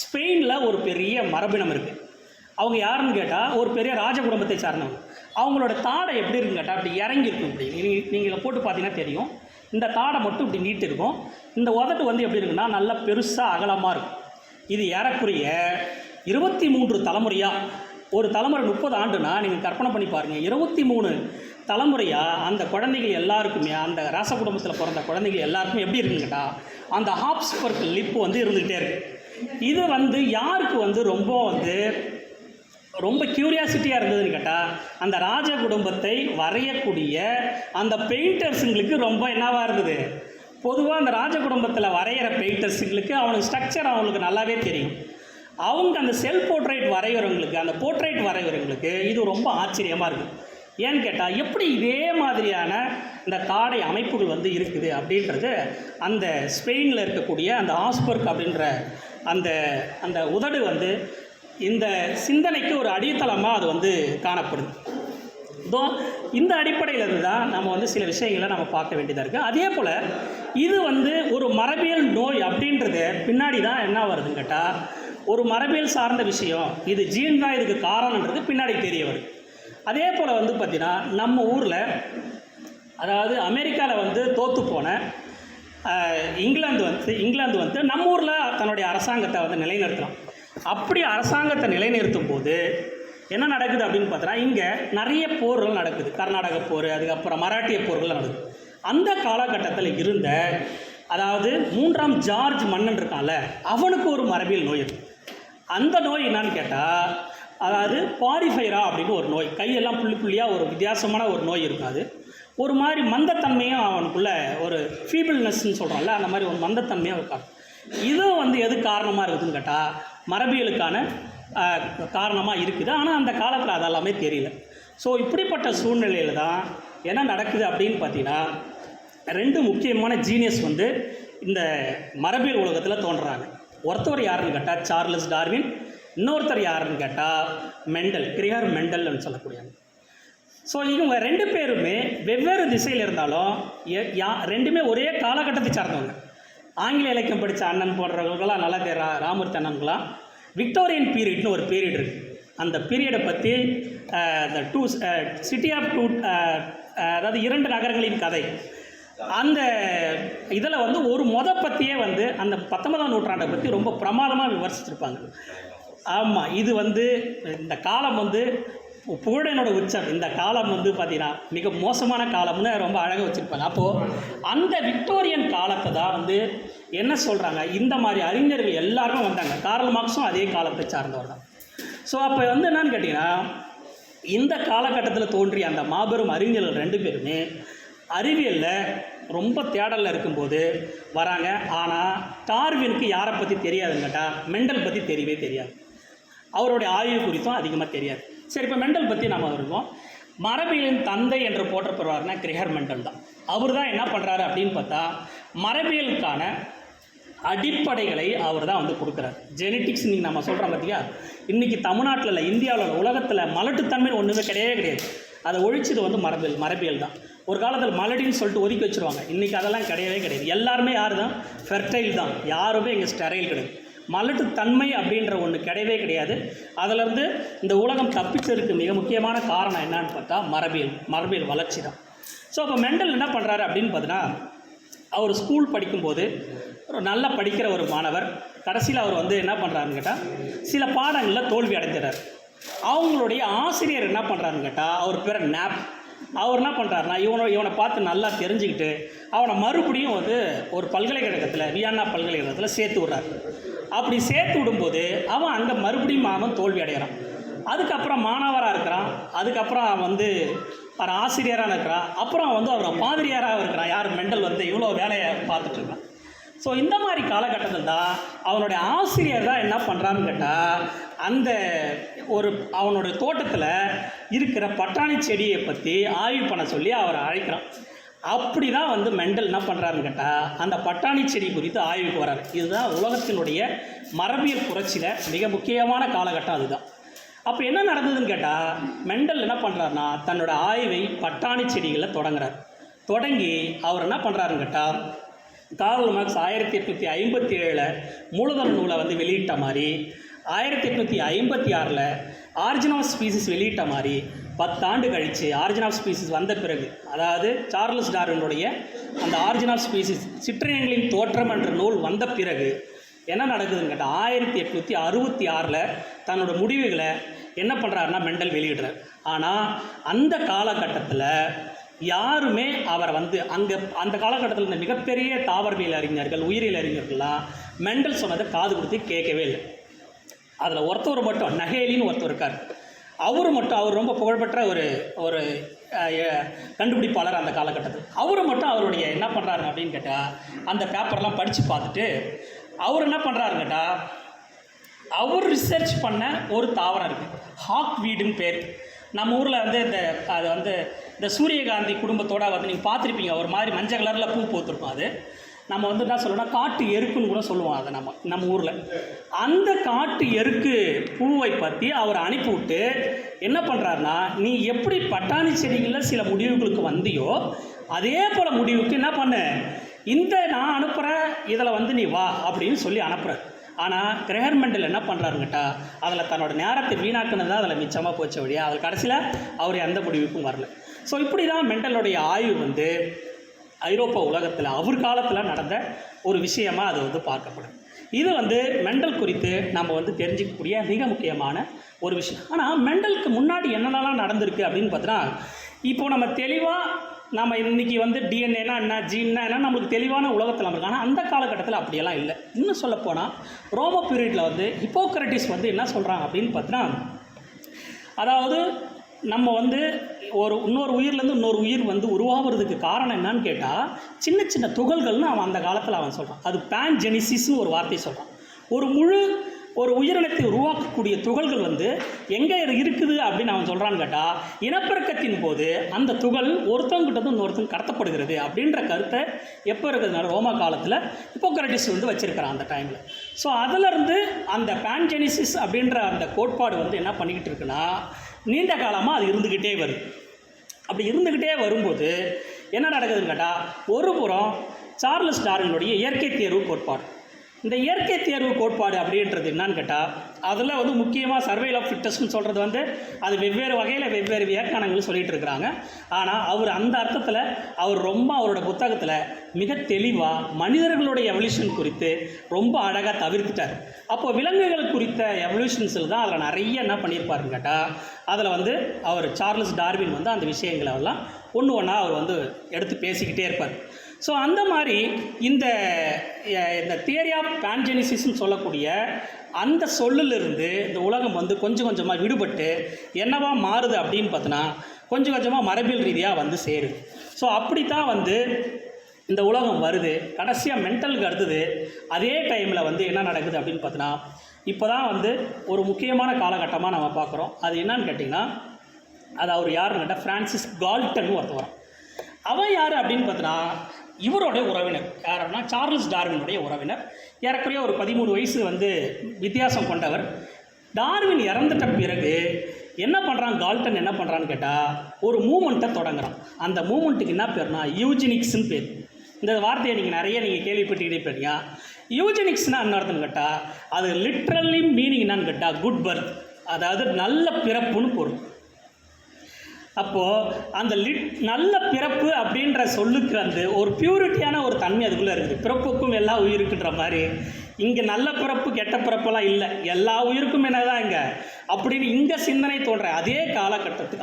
ஸ்பெயினில் ஒரு பெரிய மரபினம் இருக்குது. அவங்க யாருன்னு கேட்டால் ஒரு பெரிய ராஜ குடும்பத்தை சார்ந்தவங்க. அவங்களோட தாடை எப்படி இருக்குன்னு கேட்டால் அப்படி இறங்கியிருக்கும். இப்படி நீங்கள் போட்டு பார்த்தீங்கன்னா தெரியும். இந்த தாடை மட்டும் இப்படி நீட்டு இருக்கும். இந்த உதட்டு வந்து எப்படி இருக்குன்னா நல்லா பெருசாக அகலமாக இருக்கும். இது ஏறக்குறைய 23 தலைமுறையாக, ஒரு தலைமுறை 30 ஆண்டுனா நீங்கள் கற்பனை பண்ணி பாருங்கள், 23 தலைமுறையாக அந்த குழந்தைகள் எல்லாருக்குமே, அந்த ராச குடும்பத்தில் பிறந்த குழந்தைகள் எல்லாருக்குமே எப்படி இருக்குன்னு கேட்டால் அந்த ஹாப்ஸ்பர்க் லிப்பு வந்து இருந்துக்கிட்டே இருக்குது. இது வந்து யாருக்கு வந்து ரொம்ப க்யூரியாசிட்டியாக இருந்ததுன்னு கேட்டால் அந்த ராஜ குடும்பத்தை வரையக்கூடிய அந்த பெயிண்டர்ஸுங்களுக்கு ரொம்ப என்னவாக இருந்தது. பொதுவாக அந்த ராஜ குடும்பத்தில் வரைகிற பெயிண்டர்ஸுங்களுக்கு அவனுக்கு ஸ்ட்ரக்சர் அவங்களுக்கு நல்லாவே தெரியும். அவங்க அந்த செல்ஃப் போர்ட்ரேட் வரைகிறவங்களுக்கு, அந்த போர்ட்ரேட் வரைகிறவங்களுக்கு இது ரொம்ப ஆச்சரியமாக இருக்குது. ஏன்னு கேட்டால் எப்படி இதே மாதிரியான இந்த தாடை அமைப்புகள் வந்து இருக்குது அப்படின்றது அந்த ஸ்பெயினில் இருக்கக்கூடிய அந்த ஹாப்ஸ்பர்க் அப்படின்ற அந்த உதடு வந்து இந்த சிந்தனைக்கு ஒரு அடித்தளமாக அது வந்து காணப்படுது. இந்த அடிப்படையிலிருந்து தான் நம்ம வந்து சில விஷயங்களை நம்ம பார்க்க வேண்டியதாக இருக்குது. அதே போல் இது வந்து ஒரு மரபியல் நோய் அப்படின்றது பின்னாடி தான் என்ன வருதுன்னு கேட்டால், ஒரு மரபியல் சார்ந்த விஷயம், இது ஜீன் தான் இதுக்கு காரணன்றது பின்னாடி தெரிய வருது. அதே போல் வந்து பார்த்திங்கன்னா நம்ம ஊரில், அதாவது அமெரிக்காவில் வந்து தோற்று போன இங்கிலாந்து வந்து நம்ம ஊரில் தன்னுடைய அரசாங்கத்தை வந்து நிலைநிறுத்தலாம். அப்படி அரசாங்கத்தை நிலைநிறுத்தும் போது என்ன நடக்குது அப்படின்னு பார்த்தோன்னா, இங்கே நிறைய போர்கள் நடக்குது. கர்நாடக போர், அதுக்கப்புறம் மராட்டிய போர்கள் நடக்குது. அந்த காலகட்டத்தில் இருந்த, அதாவது 3ஆம் ஜார்ஜ் மன்னன் இருக்கான்ல, அவனுக்கு ஒரு மரபியல் நோய் இருக்குது. அந்த நோய் என்னான்னு கேட்டால், அதாவது பாரிஃபைரா அப்படின்னு ஒரு நோய், கையெல்லாம் புள்ளியாக ஒரு வித்தியாசமான ஒரு நோய் இருக்கும். அது ஒரு மாதிரி மந்தத்தன்மையும் அவனுக்குள்ள ஒரு ஃபீபிள்னஸ்ன்னு சொல்கிறான்ல, அந்த மாதிரி ஒரு மந்தத்தன்மையும் இருக்காது. இதுவும் வந்து எது காரணமாக இருக்குதுன்னு கேட்டால் மரபியலுக்கான காரணமாக இருக்குது. ஆனால் அந்த காலத்தில் அதெல்லாமே தெரியல. ஸோ இப்படிப்பட்ட சூழ்நிலையில் தான் என்ன நடக்குது அப்படின்னு பார்த்தீங்கன்னா, 2 முக்கியமான ஜீனியஸ் வந்து இந்த மரபியல் உலகத்தில் தோன்றுறாங்க. ஒருத்தர் யாருன்னு கேட்டால் சார்லஸ் டார்வின், இன்னொருத்தர் யாருன்னு கேட்டால் கிரகர் மெண்டல்னு சொல்லக்கூடியவங்க. ஸோ இவங்க 2 பேருமே வெவ்வேறு திசையில் இருந்தாலும் ரெண்டுமே ஒரே காலகட்டத்தை சார்ந்தவங்க. ஆங்கில இலக்கியம் படித்த அண்ணன் போன்றவர்களாம் நல்லா ராமூர்த்தி அண்ணன்களாம் விக்டோரியன் பீரியட்னு ஒரு பீரியட் இருக்குது. அந்த பீரியடை பற்றி இந்த சிட்டி ஆஃப் அதாவது 2 நகரங்களின் கதை, அந்த இதில் வந்து ஒரு பற்றியே வந்து அந்த 19ஆம் நூற்றாண்டை பற்றி ரொம்ப பிரமாதமாக விமர்சிச்சிருப்பாங்க. ஆமாம், இது வந்து இந்த காலம் வந்து புகழனோட உச்சம். இந்த காலம் வந்து பார்த்திங்கன்னா மிக மோசமான காலம்னு ரொம்ப அழகாக வச்சுருப்பாங்க. அப்போது அந்த விக்டோரியன் காலத்தை தான் வந்து என்ன சொல்கிறாங்க, இந்த மாதிரி அறிஞர்கள் எல்லாருமே வந்தாங்க. கார்ல் மார்க்ஸும் அதே காலத்தை சார்ந்தவர் தான். ஸோ அப்போ வந்து என்னன்னு கேட்டிங்கன்னா, இந்த காலகட்டத்தில் தோன்றிய அந்த மாபெரும் அறிஞர்கள் 2 பேருமே அறிவியலில் ரொம்ப தேடலில் இருக்கும்போது வராங்க. ஆனால் டார்வினுக்கு யாரை பற்றி தெரியாதுன்னு கேட்டால் மெண்டல் பற்றி தெரியவே தெரியாது. அவருடைய ஆய்வு குறித்தும் அதிகமாக தெரியாது. சரி, இப்போ மெண்டல் பற்றி நாம் வருவோம். மரபியலின் தந்தை என்று போற்றப்படுவார்னா கிரகர் மெண்டல் தான். அவர் தான் என்ன பண்ணுறாரு அப்படின்னு பார்த்தா, மரபியலுக்கான அடிப்படைகளை அவர் தான் வந்து கொடுக்குறாரு. ஜெனட்டிக்ஸ் நீங்கள் நம்ம சொல்கிறோம் பார்த்தியா, இன்றைக்கி தமிழ்நாட்டில் இல்லை, இந்தியாவில் உலகத்தில் மலட்டுத்தன்மை ஒன்றுமே கிடையவே கிடையாது. அதை ஒழிச்சது வந்து மரபியல் தான். ஒரு காலத்தில் மலடின்னு சொல்லிட்டு ஒதுக்கி வச்சுருவாங்க. இன்றைக்கி அதெல்லாம் கிடையவே கிடையாது. எல்லாருமே யார் தான்? ஃபெர்டைல் தான். யாருமே இங்கே ஸ்டெரைல் கிடையாது. மலட்டு தன்மை அப்படின்ற ஒன்று கிடையவே கிடையாது. அதிலேருந்து இந்த உலகம் தப்பிச்சதுக்கு மிக முக்கியமான காரணம் என்னன்னு பார்த்தா மரபியல் வளர்ச்சி தான். ஸோ அப்போ மெண்டல் என்ன பண்ணுறாரு அப்படின்னு பார்த்தீங்கன்னா, அவர் ஸ்கூல் படிக்கும்போது ஒரு நல்லா படிக்கிற ஒரு மாணவர், கடைசியில் அவர் வந்து என்ன பண்ணுறாருன்னு கேட்டால் சில பாடங்களில் தோல்வி அடைஞ்சிடறார். அவங்களுடைய ஆசிரியர் என்ன பண்ணுறாருன்னு கேட்டால், அவர் பேர் நாப். அவர் என்ன பண்ணுறாருனா, இவனை பார்த்து நல்லா தெரிஞ்சுக்கிட்டு அவனை மறுபடியும் வந்து ஒரு பல்கலைக்கழகத்தில், வியன்னா பல்கலைக்கழகத்தில் சேர்த்து விட்றார். அப்படி சேர்த்து விடும்போது அவன் அங்கே மறுபடியும் அவன் தோல்வி அடைகிறான். அதுக்கப்புறம் மாணவராக இருக்கிறான். அதுக்கப்புறம் அவன் வந்து ஒரு ஆசிரியராக இருக்கிறான். அப்புறம் வந்து அவர் பாதிரியாராக இருக்கிறான். யார்? மெண்டல் வந்து இவ்வளோ வேலையை பார்த்துட்ருக்கான். ஸோ இந்த மாதிரி காலகட்டத்தில் தான் அவனுடைய ஆசிரியர் தான் என்ன பண்ணுறான்னு கேட்டால், அந்த அவனுடைய தோட்டத்தில் இருக்கிற பட்டாணி செடியை பற்றி ஆய்வு பண்ண சொல்லி அவரை அழைக்கிறான். அப்படி தான் வந்து மெண்டல் என்ன பண்ணுறாருன்னு கேட்டால், அந்த பட்டாணி செடி குறித்து ஆய்வுக்கு வர்றாரு. இதுதான் உலகத்தினுடைய மரபியல் புரட்சியில் மிக முக்கியமான காலகட்டம். அதுதான். அப்போ என்ன நடந்ததுன்னு கேட்டால், மெண்டல் என்ன பண்ணுறாருனா தன்னோட ஆய்வை பட்டாணி செடிகளில் தொடங்கி அவர் என்ன பண்ணுறாருன்னு கேட்டால், கார்ல் மார்க்ஸ் 1857 மூலதன நூலை வந்து வெளியிட்ட மாதிரி, 1856 ஆரிஜின் ஆஃப் ஸ்பீசிஸ் வெளியிட்ட மாதிரி 10 ஆண்டு கழித்து ஆரிஜின் ஆஃப் ஸ்பீசிஸ் வந்த பிறகு, அதாவது சார்லஸ் டார்வினுடைய அந்த ஆரிஜின் ஆஃப் ஸ்பீசிஸ் சிற்றினங்களின் தோற்றம் என்ற நூல் வந்த பிறகு என்ன நடக்குதுன்னு கேட்டால், 1866 தன்னோட முடிவுகளை என்ன பண்ணுறாருன்னா மெண்டல் வெளியிடுறார். ஆனால் அந்த காலகட்டத்தில் யாருமே அவரை வந்து அந்த காலகட்டத்தில் இந்த மிகப்பெரிய தாவரவியல் அறிஞர்கள், உயிரியல் அறிஞர்கள்லாம் மெண்டல் சொன்னதை காது கொடுத்து கேட்கவே இல்லை. அதில் ஒருத்தர் மட்டும், நகேலின்னு ஒருத்தர் இருக்கார். அவர் ரொம்ப புகழ்பெற்ற ஒரு கண்டுபிடிப்பாளர் அந்த காலகட்டத்தில். மட்டும் அவருடைய என்ன பண்ணுறாரு அப்படின்னு கேட்டால், அந்த பேப்பர்லாம் படித்து பார்த்துட்டு அவர் என்ன பண்ணுறாருன்னு கேட்டால், அவர் ரிசர்ச் பண்ண ஒரு தாவரம் இருக்குது, ஹாக் வீடுன்னு பேர். நம்ம ஊரில் வந்து இந்த சூரியகாந்தி குடும்பத்தோடு வந்து நீங்கள் பார்த்துருப்பீங்க, ஒரு மாதிரி மஞ்சள் கலரில் பூ பூத்துருக்கும். அது நம்ம வந்து என்ன சொல்லணும்னா காட்டு எருக்குன்னு கூட சொல்லுவோம். அதை நம்ம ஊரில் அந்த காட்டு எருக்கு பூவை பற்றி அவர் அனுப்பிவிட்டு என்ன பண்ணுறாருனா, நீ எப்படி பட்டாணி செடிகளில் சில முடிவுகளுக்கு வந்தியோ அதே போல் முடிவுக்கு என்ன பண்ணு, நான் அனுப்புகிறேன், இதில் வந்து நீ வா அப்படின்னு சொல்லி அனுப்புகிறேன். ஆனால் கிரகர் மெண்டல் என்ன பண்ணுறாருங்கிட்டா, அதில் தன்னோட நேரத்தை வீணாக்குனது தான் அதில் மிச்சமாக போச்ச வழியா, அதில் கடைசியில் அவர் எந்த முடிவுக்கும் வரல. ஸோ இப்படி தான் மெண்டலுடைய ஆய்வு வந்து ஐரோப்பா உலகத்தில் அவர் காலத்தில் நடந்த ஒரு விஷயமாக அது வந்து பார்க்கப்படும். இது வந்து மெண்டல் குறித்து நம்ம வந்து தெரிஞ்சிக்கக்கூடிய மிக முக்கியமான ஒரு விஷயம். ஆனால் மெண்டலுக்கு முன்னாடி என்னென்னலாம் நடந்திருக்கு அப்படின்னு பார்த்தோன்னா, இப்போது நம்ம தெளிவாக இன்றைக்கி வந்து டிஎன்ஏனா என்ன, ஜீன்னா என்ன, நம்மளுக்கு தெளிவான உலகத்தில் இருக்குது. ஆனால் அந்த காலகட்டத்தில் அப்படியெல்லாம் இல்லை. இன்னும் சொல்லப்போனால் ரோம பீரியடில் வந்து ஹிப்போக்ரட்டிஸ் வந்து என்ன சொல்கிறாங்க அப்படின்னு பார்த்தோன்னா, அதாவது நம்ம வந்து இன்னொரு உயிர்லேருந்து இன்னொரு உயிர் வந்து உருவாகிறதுக்கு காரணம் என்னன்னு கேட்டால், சின்ன சின்ன துகள்கள்னு அவன் அந்த காலத்தில் அவன் சொல்கிறான். அது பேன்ஜெனிசிஸ்னு ஒரு வார்த்தையை சொல்கிறான். ஒரு உயிரினத்தை உருவாக்கக்கூடிய துகள்கள் வந்து எங்கே இருக்குது அப்படின்னு அவன் சொல்கிறான்னு கேட்டால், இனப்பெருக்கத்தின் போது அந்த துகள் ஒருத்தவங்கிட்ட இன்னொருத்தங்க கடத்தப்படுகிறது அப்படின்ற கருத்தை எப்போ இருக்கிறதுனால ரோமா காலத்தில் ஹிப்போக்ரட்டிஸ் வந்து வச்சுருக்கிறான் அந்த டைமில். ஸோ அதிலிருந்து அந்த பேன்ஜெனிசிஸ் அப்படின்ற அந்த கோட்பாடு வந்து என்ன பண்ணிக்கிட்டு இருக்குன்னா, நீண்ட காலமாக அது இருந்துக்கிட்டே வருது. அப்படி இருந்துக்கிட்டே வரும்போது என்ன நடக்குதுன்னு கேட்டால், ஒரு புறம் சார்லஸ் டார்வினுடைய இயற்கை தேர்வு கோட்பாடு. இந்த இயற்கை தேர்வு கோட்பாடு அப்படின்றது என்னன்னு கேட்டால், அதில் வந்து முக்கியமாக சர்வைவல் ஆஃப் ஃபிட்டஸ்ட்னு சொல்கிறது வந்து அது வெவ்வேறு வகையில் வெவ்வேறு வியாக்கியானங்கள் சொல்லிகிட்டு இருக்கிறாங்க. ஆனால் அவர் அந்த அர்த்தத்தில் அவரோட புத்தகத்தில் மிக தெளிவாக மனிதர்களுடைய எவல்யூஷன் குறித்து ரொம்ப அழகாக தவிர்த்துட்டார். அப்போது விலங்குகள் குறித்த எவல்யூஷன்ஸில் தான் அதில் நிறைய என்ன பண்ணியிருப்பாருன்னு கேட்டால், அதில் வந்து சார்லஸ் டார்வின் வந்து அந்த விஷயங்களை எல்லாம் ஒன்று ஒன்றா அவர் வந்து எடுத்து பேசிக்கிட்டே இருப்பார். ஸோ அந்த மாதிரி இந்த தியரி ஆஃப் பேன்ஜெனிசிஸ்ன்னு சொல்லக்கூடிய அந்த சொல்லிலிருந்து இந்த உலகம் வந்து கொஞ்சம் கொஞ்சமாக விடுபட்டு என்னவா மாறுது அப்படின்னு பார்த்தோன்னா, கொஞ்சம் கொஞ்சமாக மரபியல் ரீதியாக வந்து சேருது. ஸோ அப்படி தான் வந்து இந்த உலகம் வருது. கடைசியாக மென்டலுக்கு அடுத்தது அதே டைமில் வந்து என்ன நடக்குது அப்படின்னு பார்த்தோன்னா, இப்போ தான் வந்து ஒரு முக்கியமான காலகட்டமாக நம்ம பார்க்குறோம். அது என்னன்னு கேட்டிங்கன்னா, அது அவர் யாருன்னு கேட்டால் ஃப்ரான்சிஸ் கால்டன் ஒருத்தர் வரும். அவன் யார் அப்படின்னு பார்த்தோன்னா, இவருடைய உறவினர். யாருன்னா சார்லஸ் டார்வினுடைய உறவினர். ஏறக்குறைய ஒரு 13 வயசு வந்து வித்தியாசம் கொண்டவர். டார்வின் இறந்துட்ட பிறகு என்ன பண்ணுறான் கால்டன் என்ன பண்ணுறான்னு கேட்டால் ஒரு மூமெண்ட்டை தொடங்குறான். அந்த மூமெண்ட்டுக்கு என்ன பேர்னா யூஜெனிக்ஸ்னு பேர். இந்த வார்த்தையை நீங்கள் கேள்விப்பட்டுக்கிட்டே போறீங்க. யூஜெனிக்ஸ்னால் என்ன அர்த்தம்னு கேட்டால் அது லிட்ரலி மீனிங் என்னன்னு கேட்டால் குட் பர்த், அதாவது நல்ல பிறப்புன்னு பொருள். அப்போது அந்த நல்ல பிறப்பு அப்படின்ற சொல்லுக்கு வந்து ஒரு பியூரிட்டியான ஒரு தன்மை அதுக்குள்ளே இருக்குது. பிறப்புக்கும் எல்லா உயிருக்குன்ற மாதிரி இங்கே நல்ல பிறப்பு கெட்ட பிறப்பெல்லாம் இல்லை, எல்லா உயிருக்கும் என்னதான் இங்கே அப்படின்னு இங்கே சிந்தனை தோன்ற அதே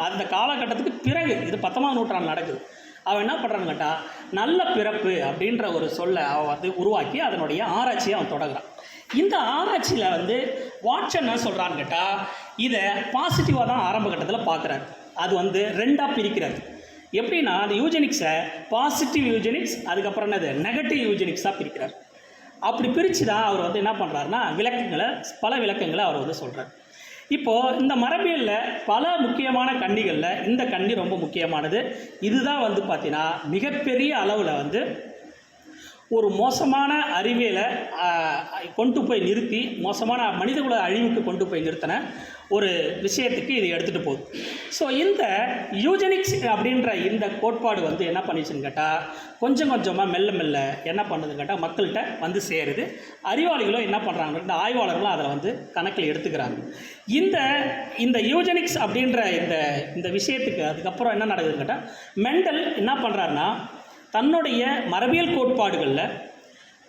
அந்த காலகட்டத்துக்கு பிறகு இது 19ஆம் நூற்றாண்டு நடக்குது. அவன் என்ன பண்ணுறான்னு கேட்டால் நல்ல பிறப்பு அப்படின்ற ஒரு சொல்லை அவன் வந்து உருவாக்கி அதனுடைய ஆராய்ச்சியை அவன் தொடங்குறான். இந்த ஆராய்ச்சியில் வந்து வாட்சன் என்ன சொல்கிறான்னு கேட்டால் இதை பாசிட்டிவாக தான் ஆரம்ப கட்டத்தில் பார்க்குறாரு. அது வந்து ரெண்டாக பிரிக்கிறார். எப்படின்னா அந்த யூஜெனிக்ஸை பாசிட்டிவ் யூஜெனிக்ஸ், அதுக்கப்புறம் என்னது நெகட்டிவ் யூஜெனிக்ஸாக பிரிக்கிறார். அப்படி பிரித்து தான் அவர் வந்து என்ன பண்ணுறாருன்னா பல விளக்கங்களை அவர் வந்து சொல்கிறார். இப்போது இந்த மரபியலில் பல முக்கியமான கண்ணிகளில் இந்த கண்ணி ரொம்ப முக்கியமானது. இதுதான் வந்து பார்த்திங்கன்னா மிகப்பெரிய அளவில் வந்து ஒரு மோசமான அறிவியலை கொண்டு போய் நிறுத்தி மோசமான மனிதகுல அழிவுக்கு கொண்டு போய் நிறுத்தின ஒரு விஷயத்துக்கு இது எடுத்துகிட்டு போகுது. ஸோ இந்த யூஜெனிக்ஸ் அப்படின்ற இந்த கோட்பாடு வந்து என்ன பண்ணிச்சுன்னு கேட்டால் கொஞ்சம் கொஞ்சமாக மெல்ல மெல்ல என்ன பண்ணுதுன்னு கேட்டால் மக்கள்கிட்ட வந்து சேருது. அறிவாளிகளும் என்ன பண்ணுறாங்க, இந்த ஆய்வாளர்களும் அதில் வந்து கணக்கில் எடுத்துக்கிறாங்க. இந்த யூஜெனிக்ஸ் அப்படின்ற இந்த விஷயத்துக்கு அதுக்கப்புறம் என்ன நடக்குதுன்னு கேட்டால் மெண்டல் என்ன பண்ணுறாருன்னா தன்னுடைய மரபியல் கோட்பாடுகளில்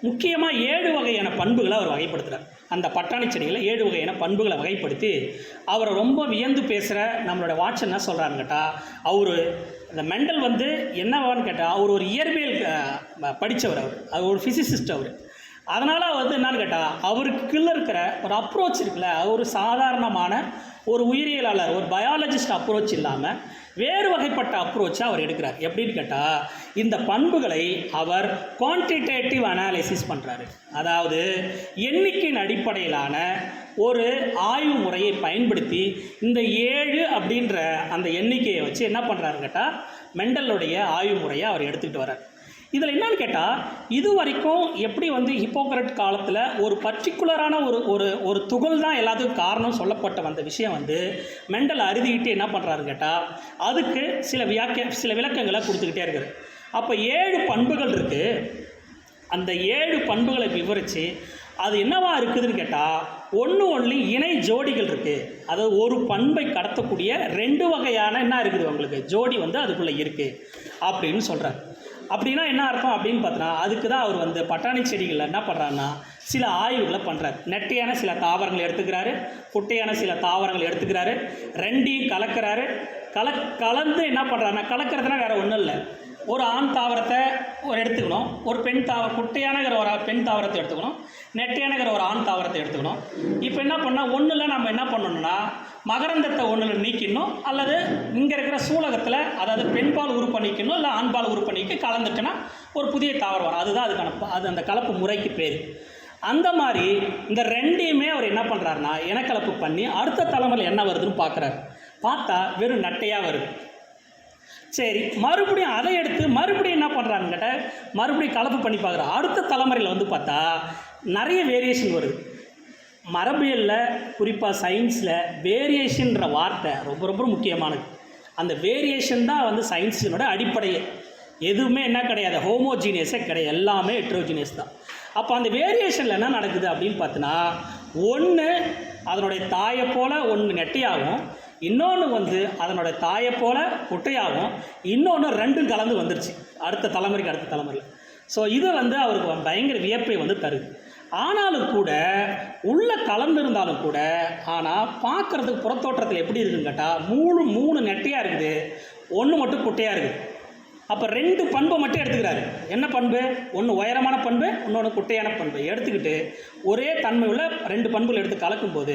முக்கியமாக 7 வகையான பண்புகளை அவர் வகைப்படுத்துகிறார். அந்த பட்டாணி செடிகளை 7 வகையான பண்புகளை வகைப்படுத்தி அவரை ரொம்ப வியந்து பேசுகிற நம்மளோட வாட்சன் என்ன சொல்கிறாருன்னு கேட்டால் இந்த மெண்டல் வந்து என்னவான்னு கேட்டால் அவர் ஒரு இயற்பியல் படித்தவர், அவர் ஒரு ஃபிசிசிஸ்ட். அதனால் வந்து என்னன்னு கேட்டால் அவருக்குள்ளே இருக்கிற ஒரு அப்ரோச் இருக்குல்ல, ஒரு சாதாரணமான ஒரு உயிரியலாளர் ஒரு பயாலஜிஸ்ட் அப்ரோச் இல்லாமல் வேறு வகைப்பட்ட அப்ரோச்சை அவர் எடுக்கிறார். எப்படின்னு கேட்டால் இந்த பண்புகளை அவர் குவான்டிடேட்டிவ் அனாலிசிஸ் பண்ணுறாரு. அதாவது எண்ணிக்கையின் அடிப்படையிலான ஒரு ஆய்வு முறையை பயன்படுத்தி இந்த 7 அப்படின்ற அந்த எண்ணிக்கையை வச்சு என்ன பண்ணுறாருன்னு கேட்டால் மெண்டலுடைய ஆய்வு முறையை அவர் எடுத்துக்கிட்டு வர்றார். இதில் என்னன்னு கேட்டால் இது வரைக்கும் எப்படி வந்து ஹிப்போக்ரட் காலத்தில் ஒரு பர்டிகுலரான ஒரு துகள் தான் எல்லாத்துக்கும் காரணம் சொல்லப்பட்ட வந்த விஷயம் வந்து மெண்டல் அறுதிக்கிட்டு என்ன பண்ணுறாருன்னு கேட்டால் அதுக்கு சில விளக்கங்களை கொடுத்துக்கிட்டே இருக்குது. அப்போ 7 பண்புகள் இருக்குது. அந்த 7 பண்புகளை விவரித்து அது என்னவா இருக்குதுன்னு கேட்டால் ஒன்று இணை ஜோடிகள் இருக்குது. அதாவது ஒரு பண்பை கடத்தக்கூடிய 2 வகையான என்ன இருக்குது உங்களுக்கு ஜோடி வந்து அதுக்குள்ளே இருக்குது அப்படின்னு சொல்கிறார். அப்படின்னா என்ன அர்த்தம் அப்படின்னு பார்த்தோன்னா அதுக்கு தான் அவர் வந்து பட்டாணி செடிகளில் என்ன பண்ணுறாருன்னா சில ஆய்வுகளை பண்ணுறாரு. நெட்டையான சில தாவரங்கள் எடுத்துக்கிறாரு, குட்டையான சில தாவரங்கள் எடுத்துக்கிறாரு, ரெண்டையும் கலக்கிறாரு. கலந்து என்ன பண்ணுறாருன்னா கலக்கிறதுனா வேறு ஒன்றும் இல்லை, ஒரு ஆண் தாவரத்தை எடுத்துக்கணும், ஒரு குட்டையானகிற ஒரு பெண் தாவரத்தை எடுத்துக்கணும், நெட்டையானகிற ஒரு ஆண் தாவரத்தை எடுத்துக்கணும். இப்போ என்ன பண்ணால் ஒன்றில் நம்ம என்ன பண்ணணும்னா மகரந்தத்தை ஒன்றில் நீக்கணும், அல்லது இங்கே இருக்கிற சூலகத்தில் அதாவது பெண்பால் உறுப்பை நீக்கணும், இல்லை ஆண்பால் உறுப்பை நீக்கி கலந்துட்டுன்னா ஒரு புதிய தாவரம் வரும். அதுதான் அதுக்கான அந்த கலப்பு முறைக்கு பேர். அந்த மாதிரி இந்த 2ஐயுமே அவர் என்ன பண்ணுறாருனா இனக்கலப்பு பண்ணி அடுத்த தலைமுறையில் என்ன வருதுன்னு பார்க்குறாரு. பார்த்தா வெறும் நட்டையாக வருது. சரி, மறுபடியும் அதை எடுத்து மறுபடியும் என்ன பண்ணுறான்னு கேட்டால் மறுபடியும் கலப்பு பண்ணி பார்க்குறாரு. அடுத்த தலைமுறையில் வந்து பார்த்தா நிறைய வேரியேஷன் வருது. மரபியலில் குறிப்பாக சயின்ஸில் வேரியேஷன்ற வார்த்தை ரொம்ப ரொம்ப முக்கியமானது. அந்த வேரியேஷன் தான் வந்து சயின்ஸினோட அடிப்படையே. எதுவுமே என்ன கிடையாது, ஹோமோஜீனியஸே கிடையாது, எல்லாமே ஹெட்ரோஜீனியஸ் தான். அப்போ அந்த வேரியேஷனில் என்ன நடக்குது அப்படின்னு பார்த்தோன்னா ஒன்று அதனுடைய தாயை போல் ஒன்று நெட்டையாகும், இன்னொன்று வந்து அதனோட தாயை போல் குட்டையாகும், இன்னொன்று 2ம் கலந்து வந்துருச்சு அடுத்த தலைமுறையில். ஸோ இது வந்து அவருக்கு பயங்கர வியப்பை வந்து தருது. ஆனாலும் கூட உள்ளே கலந்துருந்தாலும் கூட ஆனால் பார்க்குறதுக்கு புறத்தோற்றத்தில் எப்படி இருக்குன்னு கேட்டால் 3 நெட்டையாக இருக்குது, ஒன்று மட்டும் குட்டையாக இருக்குது. அப்போ 2 பண்பை மட்டும் எடுத்துக்கிறாரு. என்ன பண்பு? ஒன்று உயரமான பண்பு, இன்னொன்று குட்டையான பண்பு எடுத்துக்கிட்டு ஒரே தன்மை உள்ள 2 பண்புகள் எடுத்து கலக்கும்போது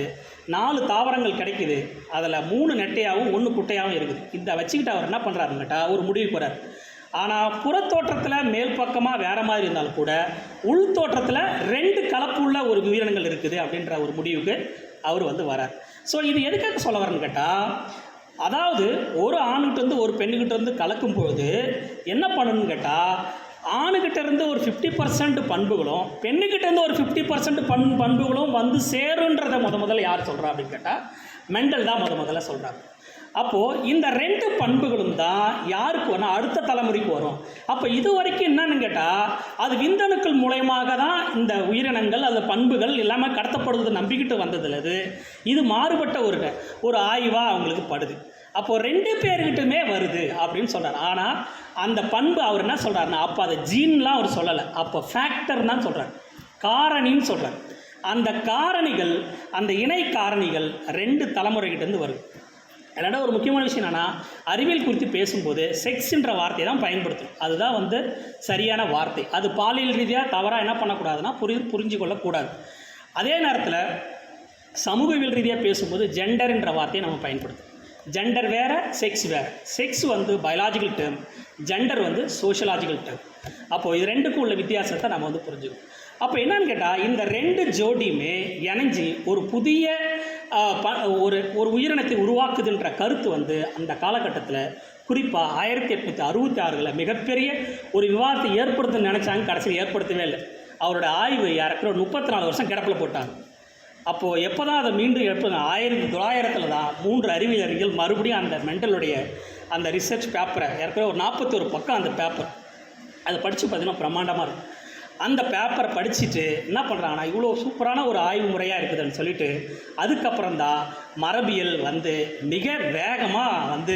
4 தாவரங்கள் கிடைக்குது. அதில் 3 நெட்டையாகவும் 1 குட்டையாகவும் இருக்குது. இதை வச்சுக்கிட்டு அவர் என்ன பண்ணுறாருன்னு கேட்டால் ஒரு முடிவு போகிறார். ஆனால் புறத்தோற்றத்தில் மேல் பக்கமாக வேறு மாதிரி இருந்தாலும் கூட உள் தோற்றத்தில் 2 கலப்பு உள்ள ஒரு உயிரினங்கள் இருக்குது அப்படின்ற ஒரு முடிவுக்கு அவர் வந்து வரார். ஸோ இது எதுக்காக சொல்ல வரேன்னு கேட்டால் அதாவது ஒரு ஆணுகிட்டேருந்து ஒரு பெண்ணுக்கிட்டேருந்து கலக்கும்போது என்ன பண்ணணும்னு கேட்டால் ஆணுகிட்டேருந்து ஒரு 50% பண்புகளும் பெண்ணுக்கிட்டேருந்து ஒரு 50% பண்புகளும் வந்து சேருன்றதை முதல்ல யார் சொல்கிறா அப்படின்னு கேட்டால் மெண்டல் தான் முதல்ல சொல்கிறாங்க. அப்போது இந்த 2 பண்புகளும் தான் யாருக்கு வேணால் அடுத்த தலைமுறைக்கு வரும். அப்போ இது வரைக்கும் என்னன்னு கேட்டால் அது விந்தணுக்கள் மூலயமாக தான் இந்த உயிரினங்கள் அந்த பண்புகள் எல்லாமே கடத்தப்படுவது நம்பிக்கிட்டு வந்ததுல இது மாறுபட்ட ஒரு ஆய்வாக அவங்களுக்கு படுது. அப்போது 2 பேர்கிட்டுமே வருது அப்படின்னு சொல்கிறார். ஆனால் அந்த பண்பு அவர் என்ன சொல்கிறாருன்னா, அப்போ அதை ஜீன்லாம் அவர் சொல்லலை, அப்போ ஃபேக்டர் தான் சொல்கிறார், காரணின்னு சொல்கிறார். அந்த காரணிகள், அந்த இணை காரணிகள் 2 தலைமுறைகிட்டேருந்து வருது. அதனால ஒரு முக்கியமான விஷயம் என்னென்னா, அறிவியல் குறித்து பேசும்போது செக்ஸ்ன்ற வார்த்தையை தான் பயன்படுத்தும். அதுதான் சரியான வார்த்தை. அது பாலியல் ரீதியாக தவறாக என்ன பண்ணக்கூடாதுன்னா புரிஞ்சு கொள்ளக்கூடாது. அதே நேரத்தில் சமூகவியல் ரீதியாக பேசும்போது ஜெண்டர்ன்ற வார்த்தையை நம்ம பயன்படுத்தும். ஜெண்டர் வேறு, செக்ஸ் வேறு. Sex biological term, gender sociological term. அப்போது இது 2க்கும் உள்ள வித்தியாசத்தை நம்ம புரிஞ்சுக்கணும். அப்போ என்னன்னு கேட்டால் இந்த 2 ஜோடியுமே இணைஞ்சி ஒரு புதிய ஒரு உயிரினத்தை உருவாக்குதுன்ற கருத்து அந்த காலகட்டத்தில் குறிப்பாக 1866 மிகப்பெரிய ஒரு விவாதத்தை ஏற்படுத்துன்னு நினச்சாங்க. கடைசியில் ஏற்படுத்தவே இல்லை. அவரோட ஆய்வு யாருக்கிற 34 வருஷம் கிடப்பில் போட்டாங்க. அப்போது எப்போ தான் அதை மீண்டும் 1900 தான் 3 அறிவியலறிஞர்கள் மறுபடியும் அந்த மெண்டலுடைய அந்த ரிசர்ச் பேப்பரை ஏற்கனவே ஒரு 41 பக்கம் அந்த பேப்பர் அதை படித்து பார்த்தீங்கன்னா பிரம்மாண்டமாக இருக்கும். அந்த பேப்பரை படிச்சுட்டு என்ன பண்ணுறாங்கன்னா, இவ்வளோ சூப்பரான ஒரு ஆய்வு முறையாக இருக்குதுன்னு சொல்லிட்டு அதுக்கப்புறம் தான் மரபியல் மிக வேகமாக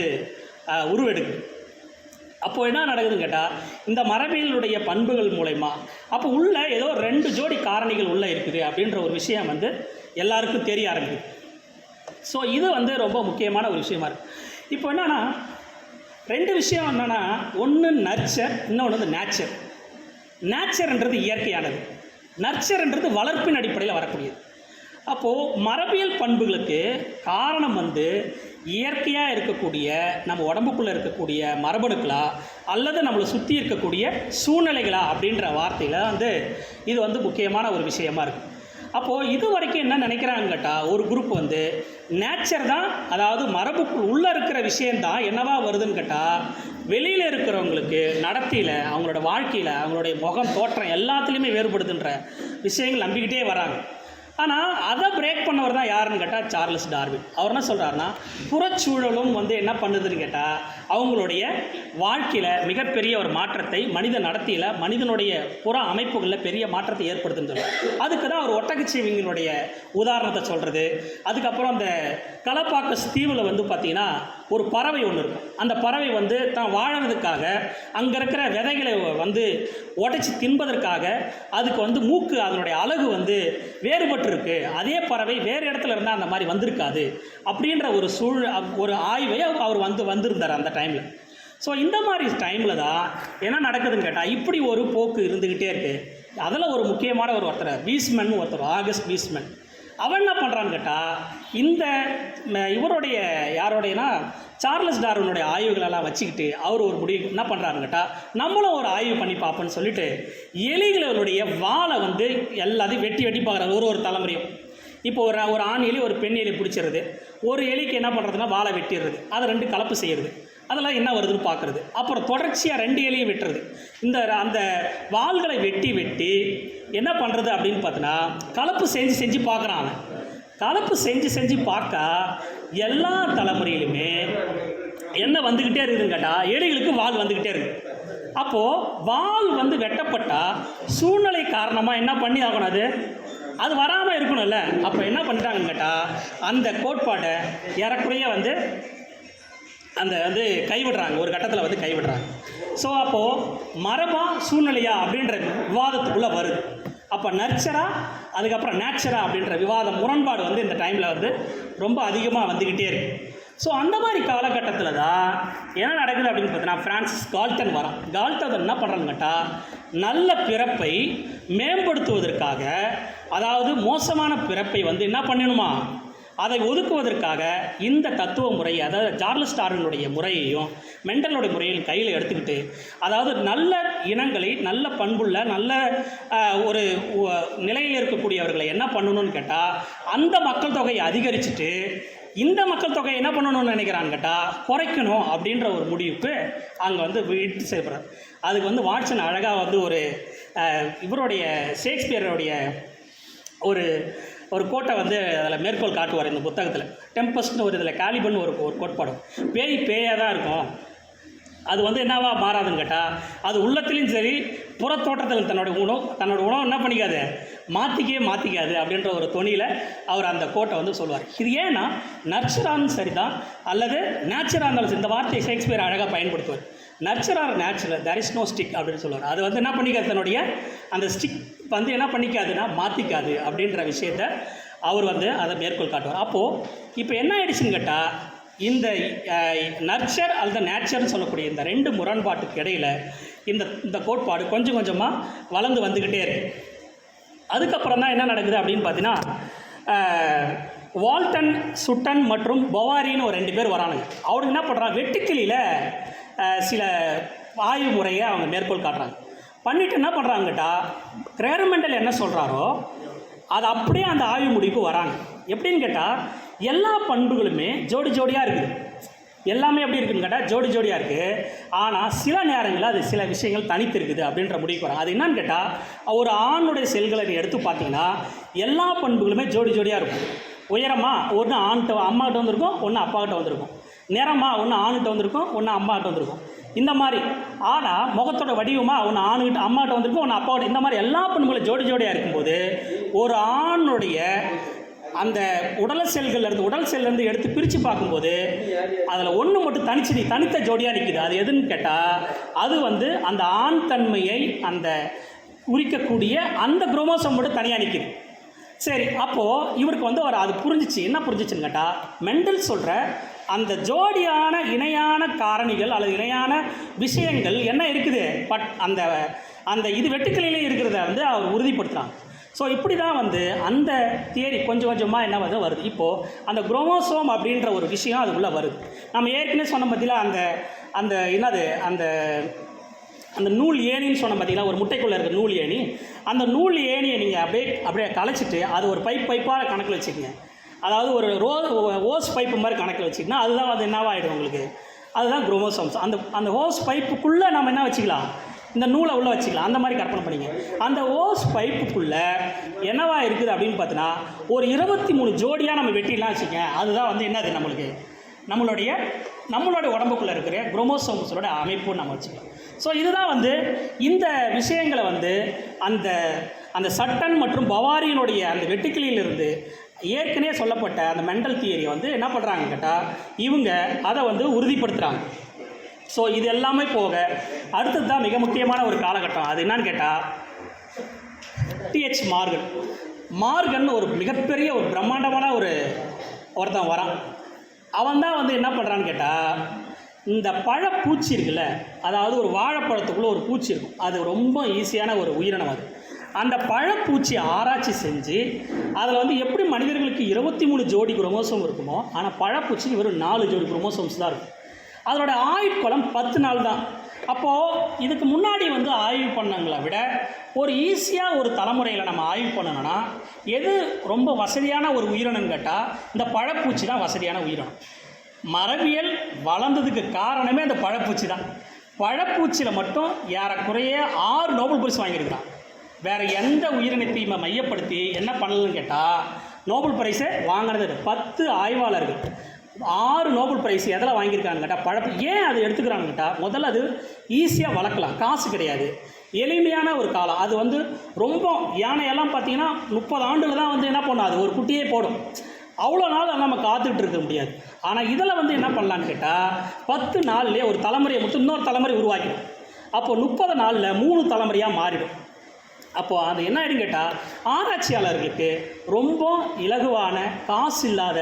உருவெடுக்குது. அப்போது என்ன நடக்குதுன்னு கேட்டால் இந்த மரபியலுடைய பண்புகள் மூலயமா அப்போ உள்ள ஏதோ 2 ஜோடி காரணிகள் உள்ளே இருக்குது அப்படின்ற ஒரு விஷயம் எல்லாருக்கும் தெரிய ஆரம்பிக்குது. ஸோ இது ரொம்ப முக்கியமான ஒரு விஷயமா இருக்குது. இப்போ என்னென்னா 2 விஷயம் என்னென்னா, ஒன்று நர்ச்சர், இன்னொன்று நேச்சர். நேச்சர்ன்றது இயற்கையானது, நர்ச்சர்ன்றது வளர்ப்பின் அடிப்படையில் வரக்கூடியது. அப்போது மரபியல் பண்புகளுக்கு காரணம் இயற்கையாக இருக்கக்கூடிய நம்ம உடம்புக்குள்ளே இருக்கக்கூடிய மரபணுக்களா அல்லது நம்மளை சுற்றி இருக்கக்கூடிய சூழ்நிலைகளா அப்படின்ற வார்த்தையில் இது முக்கியமான ஒரு விஷயமா இருக்குது. அப்போது இது வரைக்கும் என்ன நினைக்கிறாங்கன்னு கேட்டால் ஒரு குரூப் நேச்சர் தான், அதாவது மரபுக்குள் உள்ளே இருக்கிற விஷயந்தான் என்னவா வருதுன்னு கேட்டால் வெளியில் இருக்கிறவங்களுக்கு நடத்தையில், அவங்களோட வாழ்க்கையில், அவங்களுடைய முகம் தோற்றம் எல்லாத்துலேயுமே வேறுபடுதுன்ற விஷயங்கள் நம்பிக்கிட்டே வராங்க. ஆனால் அதை பிரேக் பண்ணவர் தான் யாருன்னு கேட்டால் சார்லஸ் டார்வின். அவர் என்ன சொல்கிறாருன்னா, புறச்சூழலும் என்ன பண்ணுதுன்னு கேட்டால் அவங்களுடைய வாழ்க்கையில் மிகப்பெரிய ஒரு மாற்றத்தை, மனித நடத்தையில், மனிதனுடைய புற அமைப்புகளில் பெரிய மாற்றத்தை ஏற்படுத்துன்னு சொல்கிறார். அதுக்கு தான் அவர் ஒட்டகச்சிவிங்களுடைய உதாரணத்தை சொல்கிறது. அதுக்கப்புறம் அந்த கலப்பாக்கஸ் தீவில் பார்த்திங்கன்னா ஒரு பறவை ஒன்று இருக்கும். அந்த பறவை தான் வாழறதுக்காக அங்கே இருக்கிற விதைகளை உடைச்சி தின்பதற்காக அதுக்கு மூக்கு, அதனுடைய அழகு வேறுபட்டிருக்கு. அதே பறவை வேறு இடத்துல இருந்தால் அந்த மாதிரி வந்திருக்காது அப்படின்ற ஒரு ஆய்வை அவர் வந்திருந்தார் அந்த டைமில். ஸோ இந்த மாதிரி டைமில் தான் என்ன நடக்குதுன்னு கேட்டால் இப்படி ஒரு போக்கு இருந்துக்கிட்டே இருக்குது. அதில் ஒரு முக்கியமான ஒருத்தர் வீஸ்மன், ஆகஸ்ட் வீஸ்மன், அவன் என்ன பண்ணுறான்னு கேட்டால் இந்த இவருடைய யாரோடையனா சார்லஸ் டார்வினுடைய ஆய்வுகளெல்லாம் வச்சுக்கிட்டு அவர் ஒரு முடிவு என்ன பண்ணுறாருன்னு கேட்டால் நம்மளும் ஒரு ஆய்வு பண்ணி பார்ப்போன்னு சொல்லிட்டு எலிகளுடைய வாழை எல்லாத்தையும் வெட்டி பார்க்குறாரு ஒரு தலைமுறையும். இப்போ ஒரு ஆண் எலி ஒரு பெண் எலி பிடிச்சிருது, ஒரு எலிக்கு என்ன பண்ணுறதுன்னா வாழை வெட்டிடுறது, அதை 2 கலப்பு செய்கிறது, அதெல்லாம் என்ன வருதுன்னு பார்க்குறது. அப்புறம் தொடர்ச்சியாக 2 எலியும் வெட்டுறது. அந்த வாள்களை வெட்டி என்ன பண்ணுறது அப்படின்னு பார்த்தீங்கன்னா கலப்பு செஞ்சு பார்க்குறான். அவன் கலப்பு செஞ்சு பார்க்க எல்லா தலைமுறையிலுமே என்ன வந்துக்கிட்டே இருக்குதுன்னு கேட்டால் எலிகளுக்கு வால் வந்துக்கிட்டே இருக்குது. அப்போது வால் வெட்டப்பட்டால் சூழ்நிலை காரணமாக என்ன பண்ணி ஆகணும், அது வராமல் இருக்கணும்ல. அப்போ என்ன பண்ணிட்டாங்கன்னு கேட்டால் அந்த கோட்பாடை ஏறக்குறைய அந்த கைவிடுறாங்க, ஒரு கட்டத்தில் கைவிடுறாங்க. ஸோ அப்போது மரபா சூழ்நிலையா அப்படின்ற விவாதத்துக்குள்ளே வருது. அப்போ நர்ச்சரா அதுக்கப்புறம் நேச்சரா அப்படின்ற விவாதம் முரண்பாடு இந்த டைமில் ரொம்ப அதிகமாக வந்துக்கிட்டே இருக்குது. ஸோ அந்த மாதிரி காலகட்டத்தில் தான் என்ன நடக்குது அப்படின்னு பார்த்தீங்கன்னா ஃப்ரான்சிஸ் கால்டன் வரான். கால்டன் என்ன பண்ணுறான்னு கேட்டால் நல்ல பிறப்பை மேம்படுத்துவதற்காக, அதாவது மோசமான பிறப்பை என்ன பண்ணணுமா அதை ஒதுக்குவதற்காக இந்த தத்துவ முறையை, அதாவது சார்லஸ் டார்வினுடைய முறையையும் மெண்டலுடைய முறையில் கையில் எடுத்துக்கிட்டு, அதாவது நல்ல இனங்களை, நல்ல பண்புள்ள, நல்ல ஒரு நிலையில் இருக்கக்கூடியவர்களை என்ன பண்ணணும்னு கேட்டால் அந்த மக்கள் தொகையை அதிகரிச்சுட்டு இந்த மக்கள் தொகையை என்ன பண்ணணும்னு நினைக்கிறான்னு கேட்டால் குறைக்கணும் அப்படின்ற ஒரு முடிவுக்கு அங்கே இட்டு செய்யப்படுறார். அதுக்கு வாட்சன் அழகாக ஒரு இவருடைய ஷேக்ஸ்பியருடைய ஒரு ஒரு கோட்டை வந்து அதில் மேற்கோள் காட்டுவார் இந்த புத்தகத்தில். டெம்பஸ்ட்னு ஒரு இதில் காலிபன் ஒரு கோட்பாடு. பேயாக தான் இருக்கும், அது வந்து என்னவா மாறாதுன்னு கேட்டால் அது உள்ளத்துலேயும் சரி புறத்தோட்டத்தில் தன்னோட உணவு என்ன பண்ணிக்காது, மாற்றிக்காது அப்படின்ற ஒரு தொனியில் அவர் அந்த கோட்டை வந்து சொல்லுவார். இது ஏன்னா நர்ச்சரான்னு சரி தான் அல்லது நேச்சராக இருந்தாலும் இந்த வார்த்தையை ஷேக்ஸ்பியர் அழகாக பயன்படுத்துவார். Nurture or natural, there is no stick அப்படின்னு சொல்லுவார். அது வந்து என்ன பண்ணிக்காது, தன்னுடைய அந்த ஸ்டிக் வந்து என்ன பண்ணிக்காதுன்னா மாற்றிக்காது அப்படின்ற விஷயத்த அவர் வந்து அதை மேற்கோள் காட்டுவார். அப்போது இப்போ என்ன ஆயிடுச்சுன்னு கேட்டால் இந்த நர்ச்சர் அல்லது நேச்சர்னு சொல்லக்கூடிய இந்த ரெண்டு முரண்பாட்டுக்கு இடையில் இந்த கோட்பாடு கொஞ்சம் கொஞ்சமாக வளர்ந்து வந்துக்கிட்டே இருக்குது. அதுக்கப்புறம் தான் என்ன நடக்குது அப்படின்னு பார்த்தீங்கன்னா வால்டன், சுட்டன் மற்றும் பொவாரின்னு ஒரு 2 பேர் வரானுங்க. அவருக்கு என்ன பண்ணுறாங்க, வெட்டுக்கிளியில் சில ஆய்வு முறையை அவங்க மேற்கோள் காட்டுறாங்க. பண்ணிவிட்டு என்ன பண்ணுறாங்கட்டா கிரேர்மெண்டல் என்ன சொல்கிறாரோ அது அப்படியே அந்த ஆய்வு முடிவுக்கு வராங்க. எப்படின்னு கேட்டால் எல்லா பண்புகளுமே ஜோடியாக இருக்குது. எல்லாமே எப்படி இருக்குதுன்னு கேட்டால் ஜோடியாக இருக்குது. ஆனால் சில நேரங்களில் அது சில விஷயங்கள் தனித்து இருக்குது அப்படின்ற முடிவுக்கு வராங்க. அது என்னன்னு கேட்டால் ஒரு ஆணுடைய செல்களை எடுத்து பார்த்தீங்கன்னா எல்லா பண்புகளுமே ஜோடியாக இருக்கும். உயரமாக ஒன்று அம்மாகிட்ட வந்திருக்கும், ஒன்று அப்பாக்கிட்ட வந்திருக்கும். நிறமாக ஒன்று ஆணுகிட்ட வந்திருக்கும், ஒன்று அம்மாக்கிட்ட வந்திருக்கும். இந்த மாதிரி ஆனால் முகத்தோட வடிவமாக ஒன்று ஆணுகிட்ட அம்மாகிட்ட வந்திருக்கும், ஒன்று அப்பாவோட. இந்த மாதிரி எல்லா பண்புகளும் ஜோடியாக இருக்கும்போது ஒரு ஆணுடைய அந்த உடல் செல்லேருந்து எடுத்து பிரித்து பார்க்கும்போது அதில் ஒன்று மட்டும் தனித்த ஜோடியாக நிற்கிது. அது எதுன்னு கேட்டால் அது வந்து அந்த ஆண் தன்மையை அந்த குறிக்கக்கூடிய அந்த குரோமோசோம் மட்டும் தனியாக நிற்கிது. சரி, அப்போது இவருக்கு வந்து அது புரிஞ்சிச்சு. என்ன புரிஞ்சிச்சுன்னு கேட்டால் மெண்டல் சொல்கிற அந்த ஜோடியான இணையான காரணிகள் அல்லது இணையான விஷயங்கள் என்ன இருக்குது, அந்த அந்த இது வெட்டுக்கிளிலே இருக்கிறத வந்து அவர் உறுதிப்படுத்துகிறாங்க. ஸோ இப்படி தான் வந்து அந்த தியரி கொஞ்சம் கொஞ்சமாக என்ன வருது. இப்போது அந்த குரோமோசோம் அப்படின்ற ஒரு விஷயம் அதுக்குள்ளே வருது. நம்ம ஏற்கனவே சொன்ன பற்றியில் அந்த என்னது அந்த நூல் ஏணின்னு சொன்ன பார்த்தீங்கன்னா, ஒரு முட்டைக்குள்ளே இருக்கிற நூல் ஏணி, அந்த நூல் ஏணியை நீங்கள் அப்படியே கலைச்சிட்டு அது ஒரு பைப்பாக கணக்கில் வச்சுக்கோங்க. அதாவது ஒரு ஓஸ் பைப்பு மாதிரி கணக்கில் வச்சுக்கிங்கன்னா அதுதான் வந்து என்னவாகிடும் உங்களுக்கு, அதுதான் குரோமோசோம்ஸ். அந்த ஹோஸ் பைப்புக்குள்ளே நம்ம என்ன வச்சுக்கலாம், இந்த நூலை உள்ளே வச்சுக்கலாம். அந்த மாதிரி கற்பனை பண்ணிங்க. அந்த ஓஸ் பைப்புக்குள்ளே என்னவா இருக்குது அப்படின்னு பார்த்தீங்கன்னா ஒரு 23 ஜோடியாக நம்ம வெட்டிலாம் வச்சுக்கேன். அதுதான் வந்து என்னது நம்மளுடைய உடம்புக்குள்ளே இருக்கிற குரோமோசோம்ஸோட அமைப்புன்னு நம்ம வச்சுக்கலாம். ஸோ இதுதான் வந்து இந்த விஷயங்களை வந்து அந்த சட்டன் மற்றும் பவாரியினுடைய அந்த வெட்டுக்கிளியிலிருந்து ஏற்கனவே சொல்லப்பட்ட அந்த மெண்டல் தியரியை வந்து என்ன பண்ணுறாங்க கேட்டால் இவங்க அதை வந்து உறுதிப்படுத்துகிறாங்க. ஸோ இது எல்லாமே போக அடுத்தது தான் மிக முக்கியமான ஒரு காலகட்டம். அது என்னன்னு கேட்டால் டிஹெச் மார்கன் ஒரு மிகப்பெரிய ஒரு பிரம்மாண்டமான ஒருத்தன் வரான். அவன் தான் வந்து என்ன பண்ணுறான்னு கேட்டால் இந்த பழப்பூச்சி இருக்குல்ல, அதாவது ஒரு வாழைப்பழத்துக்குள்ளே ஒரு பூச்சி இருக்கும், அது ரொம்ப ஈஸியான ஒரு உயிரினம். அந்த பழப்பூச்சியை ஆராய்ச்சி செஞ்சு அதில் வந்து எப்படி மனிதர்களுக்கு 23 ஜோடி குரோமோசோம் இருக்குமோ, ஆனால் பழப்பூச்சிக்கு வெறும் 4 ஜோடி குரோமோசோம்ஸ் தான் இருக்கும். அதோட ஆயுட்காலம் 10 நாள் தான். அப்போது இதுக்கு முன்னாடி வந்து ஆய்வு பண்ணவங்களை விட ஒரு ஈஸியாக ஒரு தலைமுறையில் நம்ம ஆய்வு பண்ணணும்னா எது ரொம்ப வசதியான ஒரு உயிரினம்னு கேட்டால் இந்த பழப்பூச்சி தான் வசதியான உயிரினம். மரபியல் வளர்ந்ததுக்கு காரணமே அந்த பழப்பூச்சி தான். பழப்பூச்சியில் மட்டும் ஏறக்குறைய 6 நோபல் பரிசு வாங்கியிருக்கிறான். வேறு எந்த உயிரினத்தையும் மையப்படுத்தி என்ன பண்ணலன்னு கேட்டால் நோபல் பரிசை வாங்கினது 10 ஆய்வாளர்கள் 6 நோபல் பிரைஸ் எதில் வாங்கியிருக்காங்க கேட்டால் பழப்பு. ஏன் அது எடுத்துக்கிறாங்க கேட்டால் முதல்ல அது ஈஸியாக வளர்க்கலாம், காசு கிடையாது, எளிமையான ஒரு காலம். அது வந்து ரொம்ப யானையெல்லாம் பார்த்தீங்கன்னா 30 ஆண்டுகள் தான் வந்து என்ன பண்ணும், அது ஒரு குட்டியே போடும். அவ்வளோ நாள் நம்ம காத்துக்கிட்டு இருக்க முடியாது. ஆனால் இதில் வந்து என்ன பண்ணலான்னு கேட்டால் 10 நாள்லேயே ஒரு தலைமுறையை மட்டும் இன்னொரு தலைமுறை உருவாக்கிடும். அப்போது 30 நாளில் 3 தலைமுறையாக மாறிடும். அப்போது அது என்ன ஆகிடும் கேட்டால் ஆராய்ச்சியாளர்களுக்கு ரொம்ப இலகுவான, காசு இல்லாத,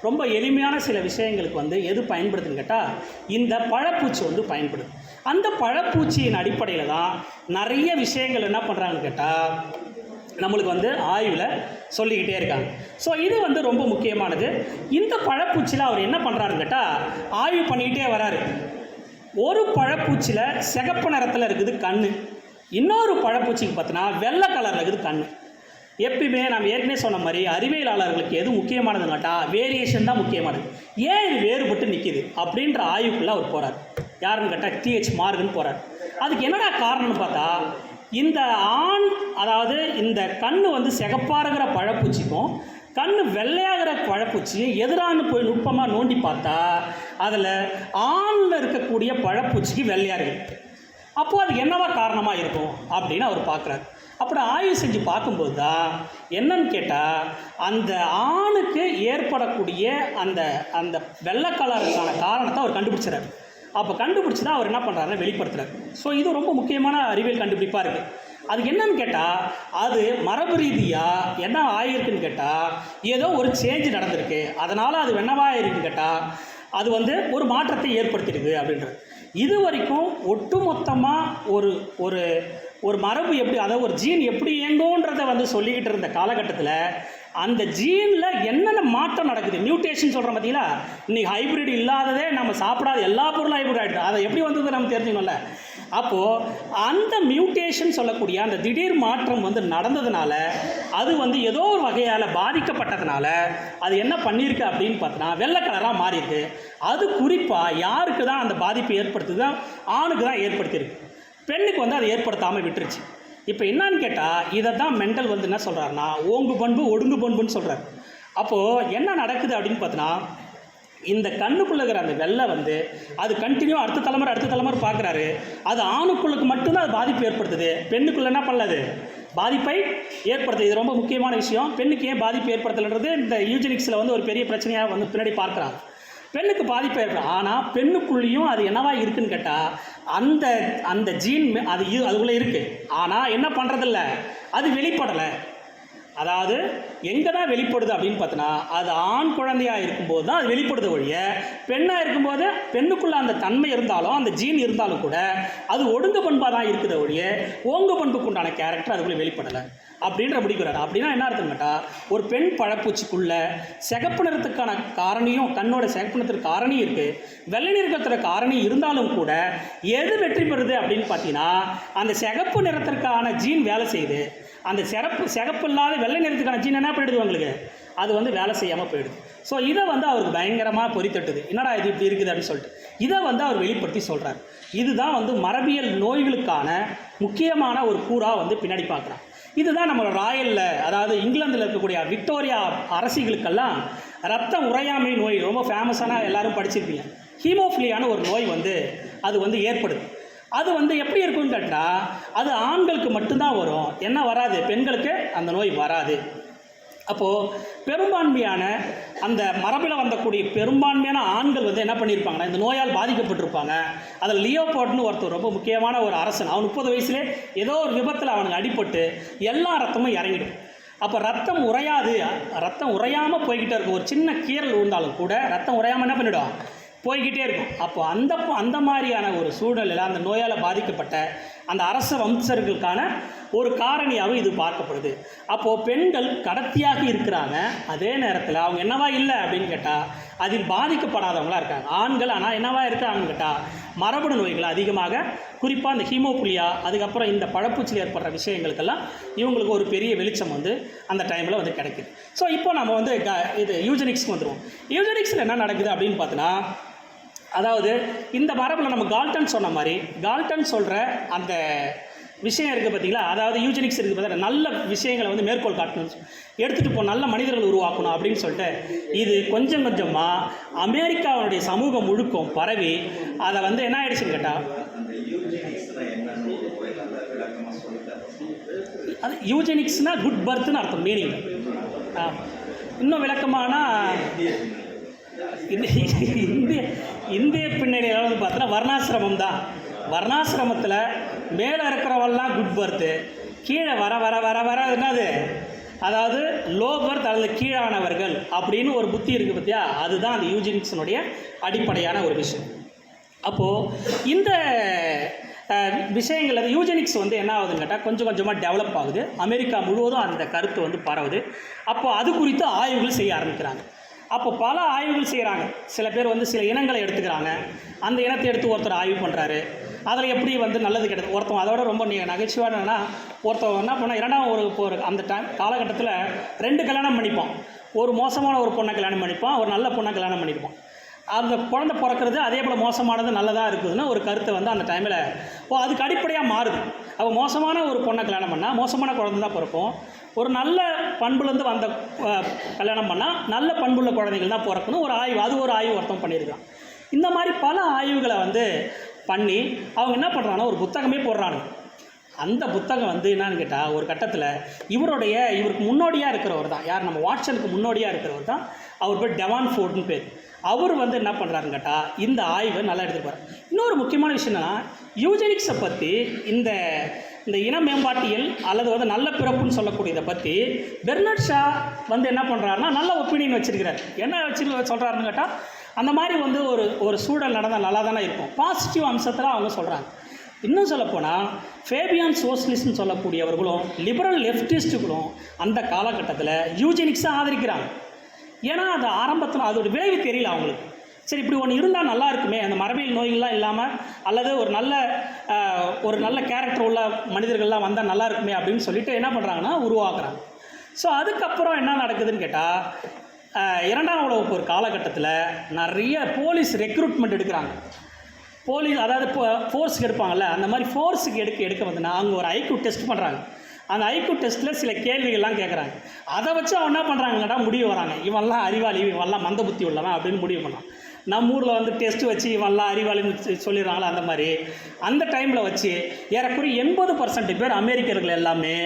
ரொம்ப எளிமையான சில விஷயங்களுக்கு வந்து எது பயன்படுதுன்னு கேட்டால் இந்த பழப்பூச்சி வந்து பயன்படுது. அந்த பழப்பூச்சியின் அடிப்படையில் தான் நிறைய விஷயங்கள் என்ன பண்ணுறாங்கன்னு கேட்டால் நம்மளுக்கு வந்து ஆய்வில் சொல்லிக்கிட்டே இருக்காங்க. ஸோ இது வந்து ரொம்ப முக்கியமானது. இந்த பழப்பூச்சியில் அவர் என்ன பண்ணுறாருன்னு கேட்டால் ஆய்வு பண்ணிக்கிட்டே வராரு. ஒரு பழப்பூச்சியில் சிகப்பு நிறத்தில் இருக்குது கண், இன்னொரு பழப்பூச்சிக்கு பார்த்தீங்கன்னா வெள்ளை கலரில் இருக்குது கண். எப்பயுமே நம்ம ஏற்கனவே சொன்ன மாதிரி அறிவியலாளர்களுக்கு எது முக்கியமானதுன்னு கேட்டால் வேரியேஷன் தான் முக்கியமானது. ஏன் இது வேறுபட்டு நிற்கிது அப்படின்ற ஆய்வுக்குள்ளே அவர் போகிறார். யாருன்னு கேட்டால் டிஹெச் மார்கன் போகிறார். அதுக்கு என்னடா காரணம்னு பார்த்தா இந்த ஆண், அதாவது இந்த கண் வந்து சிகப்பாக இருக்கிற பழப்பூச்சிக்கும் கண் வெள்ளையாகிற பழப்பூச்சியும் எதிரான்னு போய் நுட்பமாக நோண்டி பார்த்தா அதில் ஆணில் இருக்கக்கூடிய பழப்பூச்சிக்கு வெள்ளையாக இருக்குது. அப்போது அது என்னவா காரணமாக இருக்கும் அப்படின்னு அவர் பார்க்குறாரு. அப்படி ஆய்வு செஞ்சு பார்க்கும்போது தான் என்னன்னு கேட்டால், அந்த ஆணுக்கு ஏற்படக்கூடிய அந்த அந்த வெள்ளை கலருக்கான காரணத்தை அவர் கண்டுபிடிச்சார். அப்போ கண்டுபிடிச்சி தான் அவர் என்ன பண்ணுறாருன்னா வெளிப்படுத்துறாரு. ஸோ இது ரொம்ப முக்கியமான அறிவியல் கண்டுபிடிப்பாக இருக்குது. அதுக்கு என்னன்னு கேட்டால், அது மரபு ரீதியாக என்ன ஆகிருக்குன்னு கேட்டால், ஏதோ ஒரு சேஞ்ச் நடந்திருக்கு, அதனால் அது என்னவாக இருக்குன்னு கேட்டால் அது வந்து ஒரு மாற்றத்தை ஏற்படுத்தியிருக்கு அப்படின்றது. இது வரைக்கும் ஒட்டுமொத்தமாக ஒரு ஒரு ஒரு மரபு எப்படி, அதாவது ஒரு ஜீன் எப்படி இயங்குன்றதை வந்து சொல்லிக்கிட்டு இருந்த காலகட்டத்தில் அந்த ஜீனில் என்னென்ன மாற்றம் நடக்குது, மியூட்டேஷன் சொல்கிறோம் பார்த்தீங்களா. இன்றைக்கி ஹைப்ரிட் இல்லாததே நம்ம சாப்பிடாத எல்லா பொருளும் ஹைப்ரிட் ஆகிடுது. அதை எப்படி வந்தது நம்ம தெரிஞ்சுக்கணும்ல. அப்போது அந்த மியூட்டேஷன் சொல்லக்கூடிய அந்த திடீர் மாற்றம் வந்து நடந்ததுனால, அது வந்து ஏதோ ஒரு வகையால் பாதிக்கப்பட்டதுனால அது என்ன பண்ணியிருக்கு அப்படின்னு பார்த்தோன்னா வெள்ளை கலராக மாறியிருக்கு. அது குறிப்பாக யாருக்கு தான் அந்த பாதிப்பு ஏற்படுத்துது, ஆணுக்கு தான் ஏற்படுத்தியிருக்கு. பெண்ணுக்கு வந்து அதை ஏற்படுத்தாமல் விட்டுருச்சு. இப்போ என்னன்னு கேட்டால், இதை தான் மெண்டல் வந்து என்ன சொல்கிறாருன்னா ஓங்கு பண்பு ஒடுங்கு பண்புன்னு சொல்கிறார். அப்போது என்ன நடக்குது அப்படின்னு பார்த்தோன்னா, இந்த கண்ணுக்குள்ளே இருக்கிற அந்த வெள்ளை வந்து அது கண்டினியூ அடுத்த தலைமுறை பார்க்குறாரு. அது ஆணுக்குள்ளுக்கு மட்டும்தான் அது பாதிப்பு ஏற்படுத்துது, பெண்ணுக்குள்ளே என்ன பண்ணலாது பாதிப்பை ஏற்படுத்துது. இது ரொம்ப முக்கியமான விஷயம். பெண்ணுக்கு ஏன் பாதிப்பு ஏற்படுத்தலைன்றது இந்த யூஜெனிக்ஸில் வந்து ஒரு பெரிய பிரச்சனையாக வந்து பின்னாடி பார்க்குறாங்க. பெண்ணுக்கு பாதிப்பு ஏற்படும், ஆனால் பெண்ணுக்குள்ளேயும் அது என்னவா இருக்குன்னு கேட்டால் அந்த அந்த ஜீன் அதுக்குள்ளே இருக்குது. ஆனால் என்ன பண்ணுறதில்ல, அது வெளிப்படலை. அதாவது எங்கே தான் வெளிப்படுது அப்படின்னு பார்த்தோன்னா, அது ஆண் குழந்தையாக இருக்கும்போது தான் அது வெளிப்படுது ஒழிய, பெண்ணாக இருக்கும்போது பெண்ணுக்குள்ளே அந்த தன்மை இருந்தாலும் அந்த ஜீன் இருந்தாலும் கூட அது ஒடுங்கு பண்பாக தான் இருக்குது ஒழிய ஓங்கு பண்புக்கு உண்டான கேரக்டர் அதுக்குள்ளே வெளிப்படலை அப்படின்ற முடிக்கிறார். அப்படின்னா என்ன அர்த்தம் கேட்டால், ஒரு பெண் பழப்பூச்சிக்குள்ள சிகப்பு நிறத்துக்கான காரணியும் கண்ணோட சிகப்பு நிறத்துக்கு காரணியும் இருக்குது, வெள்ளை நிறத்துற காரணி இருந்தாலும் கூட எது வெற்றி பெறுது அப்படின்னு பார்த்தீங்கன்னா, அந்த சிகப்பு நிறத்திற்கான ஜீன் வேலை செய்யுது. அந்த சிகப்பு இல்லாத வெள்ளை நிறத்துக்கான ஜீன் என்ன பண்ணிடுது உங்களுக்கு, அது வந்து வேலை செய்யாமல் போயிடுது. ஸோ இதை வந்து அவருக்கு பயங்கரமாக பொறித்தட்டுது. என்னடா இது இப்படி இருக்குது அப்படின்னு சொல்லிட்டு இதை வந்து அவர் வெளிப்படுத்தி சொல்கிறார். இதுதான் வந்து மரபியல் நோய்களுக்கான முக்கியமான ஒரு கூறாக வந்து பின்னாடி பார்க்குறான். இதுதான் நம்மளோட ராயலில், அதாவது இங்கிலாந்தில் இருக்கக்கூடிய விக்டோரியா அரசிகளுக்கெல்லாம் ரத்த உறையாமை நோய் ரொம்ப ஃபேமஸான எல்லாரும் படிச்சிருப்பீங்க. ஹீமோஃபிலியான ஒரு நோய் வந்து அது வந்து ஏற்படுது. அது வந்து எப்படி இருக்குன்னு கேட்டால், அது ஆண்களுக்கு மட்டும்தான் வரும், என்ன வராது, பெண்களுக்கு அந்த நோய் வராது. அப்போது பெரும்பான்மையான அந்த மரபில் வந்தக்கூடிய பெரும்பான்மையான ஆண்கள் வந்து என்ன பண்ணியிருப்பாங்கன்னா இந்த நோயால் பாதிக்கப்பட்டிருப்பாங்க. அதில் லியோபோர்ட்னு ஒருத்தர் ரொம்ப முக்கியமான ஒரு அரசன், அவன் 30 வயசுலே ஏதோ ஒரு விபத்தில் அவனுக்கு அடிபட்டு எல்லா ரத்தமும் இறங்கிடும். அப்போ ரத்தம் உறையாது, ரத்தம் உறையாமல் போய்கிட்டே இருக்கும். ஒரு சின்ன கீறல் விழுந்தாலும் கூட ரத்தம் உறையாமல் என்ன பண்ணிவிடும், போய்கிட்டே இருக்கும். அப்போ அந்த மாதிரியான ஒரு சூழலில் அந்த நோயால் பாதிக்கப்பட்ட அந்த அரச வம்சர்களுக்கான ஒரு காரணியாகவும் இது பார்க்கப்படுது. அப்போது பெண்கள் கடத்தியாக இருக்கிறாங்க, அதே நேரத்தில் அவங்க என்னவா இல்லை அப்படின்னு கேட்டால் அதில் பாதிக்கப்படாதவங்களாக இருக்காங்க. ஆண்கள் ஆனால் என்னவா இருக்காங்கன்னு கேட்டால் மரபணு நோய்கள் அதிகமாக, குறிப்பாக இந்த ஹீமோபுலியா, அதுக்கப்புறம் இந்த பழப்பூச்சியில் ஏற்படுற விஷயங்களுக்கெல்லாம் இவங்களுக்கு ஒரு பெரிய வெளிச்சம் வந்து அந்த டைமில் வந்து கிடைக்குது. ஸோ இப்போ நம்ம வந்து இது யூஜெனிக்ஸ்க்கு வந்துடுவோம். யூஜெனிக்ஸில் என்ன நடக்குது அப்படின்னு பார்த்தோன்னா, அதாவது இந்த மரபில் நம்ம கால்டன் சொன்ன மாதிரி, கால்டன் சொல்கிற அந்த விஷயம் இருக்குது பார்த்தீங்களா, அதாவது யூஜெனிக்ஸ் இருக்குது பார்த்தா நல்ல விஷயங்களை வந்து மேற்கோள் காட்டணும், எடுத்துகிட்டு போ, நல்ல மனிதர்கள் உருவாக்கணும் அப்படின்னு சொல்லிட்டு இது கொஞ்சம் கொஞ்சமாக அமெரிக்காவுடைய சமூகம் முழுக்கும் பரவி அதை வந்து என்ன ஆயிடுச்சுன்னு கேட்டால், அது யூஜெனிக்ஸ்னால் குட் பர்த்னு அர்த்தம், மீனிங். இன்னும் விளக்கமான இந்திய பின்னணியில் வந்து பார்த்தோன்னா வர்ணாசிரமம் தான். வர்ணாசிரமத்தில் மேலே இருக்கிறவெல்லாம் குட் பர்த்து, கீழே வர வர வர வர என்னது, அதாவது லோ பர்த் அல்லது கீழானவர்கள் அப்படின்னு ஒரு புத்தி இருக்குது பார்த்தியா, அதுதான் அந்த யூஜெனிக்ஸினுடைய அடிப்படையான ஒரு விஷயம். அப்போது இந்த விஷயங்கள் அது யூஜெனிக்ஸ் வந்து என்ன ஆகுதுன்னு கேட்டால் கொஞ்சம் கொஞ்சமாக டெவலப் ஆகுது. அமெரிக்கா முழுவதும் அந்த கருத்து வந்து பரவுது. அப்போது அது குறித்து ஆய்வுகள் செய்ய ஆரம்பிக்கிறாங்க. அப்போ பல ஆய்வுகள் செய்கிறாங்க. சில பேர் வந்து சில இனங்களை எடுத்துக்கிறாங்க, அந்த இனத்தை எடுத்து ஒருத்தர் ஆய்வு பண்ணுறாரு, அதில் எப்படி வந்து நல்லது கெட்டது. ஒருத்தவங்க அதோட ரொம்ப நகைச்சுவானா, ஒருத்தவங்க என்ன பண்ணால் இரண்டாம் ஒரு அந்த காலகட்டத்தில் 2 கல்யாணம் பண்ணிப்பான். ஒரு மோசமான ஒரு பொண்ணை கல்யாணம் பண்ணிப்பான், ஒரு நல்ல பொண்ணை கல்யாணம் பண்ணியிருப்பான். அந்த குழந்தை பிறக்கிறது அதே போல் மோசமானது நல்லதாக இருக்குதுன்னு ஒரு கருத்தை வந்து அந்த டைமில் அதுக்கு அடிப்படையாக மாறுது. அப்போ மோசமான ஒரு பொண்ணை கல்யாணம் பண்ணால் மோசமான குழந்தை தான் பிறக்கும். ஒரு நல்ல பண்புலேருந்து வந்த கல்யாணம் பண்ணால் நல்ல பண்புள்ள குழந்தைகள் தான் பிறக்கணும் ஒரு ஆய்வு, அது ஒரு ஆய்வு ஒருத்தம் பண்ணியிருக்கான். இந்த மாதிரி பல ஆய்வுகளை வந்து பண்ணி அவங்க என்ன பண்ணுறாங்கன்னா ஒரு புத்தகமே போடுறாங்க. அந்த புத்தகம் வந்து என்னன்னு கேட்டால் ஒரு கட்டத்தில் இவருக்கு முன்னோடியாக இருக்கிறவர் தான் யார், நம்ம வாட்சனுக்கு முன்னோடியாக இருக்கிறவர் தான், அவர் பேர் டெவான் ஃபோர்டுன்னு பேர். அவர் வந்து என்ன பண்ணுறாருன்னு கேட்டால் இந்த ஆய்வை நல்லா எடுத்துப்பார். இன்னொரு முக்கியமான விஷயம் என்னன்னா, யூஜெனிக்ஸை பற்றி இந்த இன மேம்பாட்டியல் அல்லது வந்து நல்ல பிறப்புன்னு சொல்லக்கூடிய இதை பற்றி பெர்னார்ட் ஷா வந்து என்ன பண்ணுறாருன்னா நல்ல ஒப்பீனியன் வச்சுருக்கிறார். என்ன சொல்கிறாருன்னு கேட்டால், அந்த மாதிரி வந்து ஒரு சூழல் நடந்தால் நல்லா தானே இருக்கும், பாசிட்டிவ் அம்சத்தில் அவங்க சொல்கிறாங்க. இன்னும் சொல்லப்போனால் ஃபேபியான் சோஷலிஸ்ட்னு சொல்லக்கூடியவர்களும் லிபரல் லெஃப்டிஸ்ட்டுகளும் அந்த காலகட்டத்தில் யூஜெனிக்ஸை ஆதரிக்கிறாங்க. ஏன்னா அது ஆரம்பத்தில் அதோட விளைவு தெரியல அவங்களுக்கு. சரி, இப்படி ஒன்று இருந்தால் நல்லா இருக்குமே, அந்த மரபியல் நோய்கள்லாம் இல்லாமல் அல்லது ஒரு நல்ல கேரக்டர் உள்ள மனிதர்கள்லாம் வந்தால் நல்லா இருக்குமே அப்படின்னு சொல்லிட்டு என்ன பண்ணுறாங்கன்னா உருவாக்குறாங்க. ஸோ அதுக்கப்புறம் என்ன நடக்குதுன்னு கேட்டால், இரண்டாம் உலக போர் காலகட்டத்தில் நிறைய போலீஸ் ரெக்ரூட்மெண்ட் எடுக்கிறாங்க. அதாவது ஃபோர்ஸுக்கு எடுப்பாங்கள்ல, அந்த மாதிரி ஃபோர்ஸுக்கு எடுக்க வந்துன்னா அவங்க ஒரு ஐக்யூ டெஸ்ட் பண்ணுறாங்க. அந்த ஐக்யூ டெஸ்ட்டில் சில கேள்விகள்லாம் கேட்குறாங்க. அதை வச்சு அவன் என்ன பண்ணுறாங்கன்னா முடிவு வராங்க, இவன்லாம் அறிவாளி, இவன்லாம் மந்த புத்தி உள்ளவன் அப்படின்னு முடிவு பண்ணான். நம்ம ஊரில் வந்து டெஸ்ட்டு வச்சு இவன்லாம் அறிவாளின்னு சொல்லிடுறாங்களா, அந்த மாதிரி அந்த டைமில் வச்சு ஏறக்குறைய 80% பேர் அமெரிக்கர்கள் எல்லாமே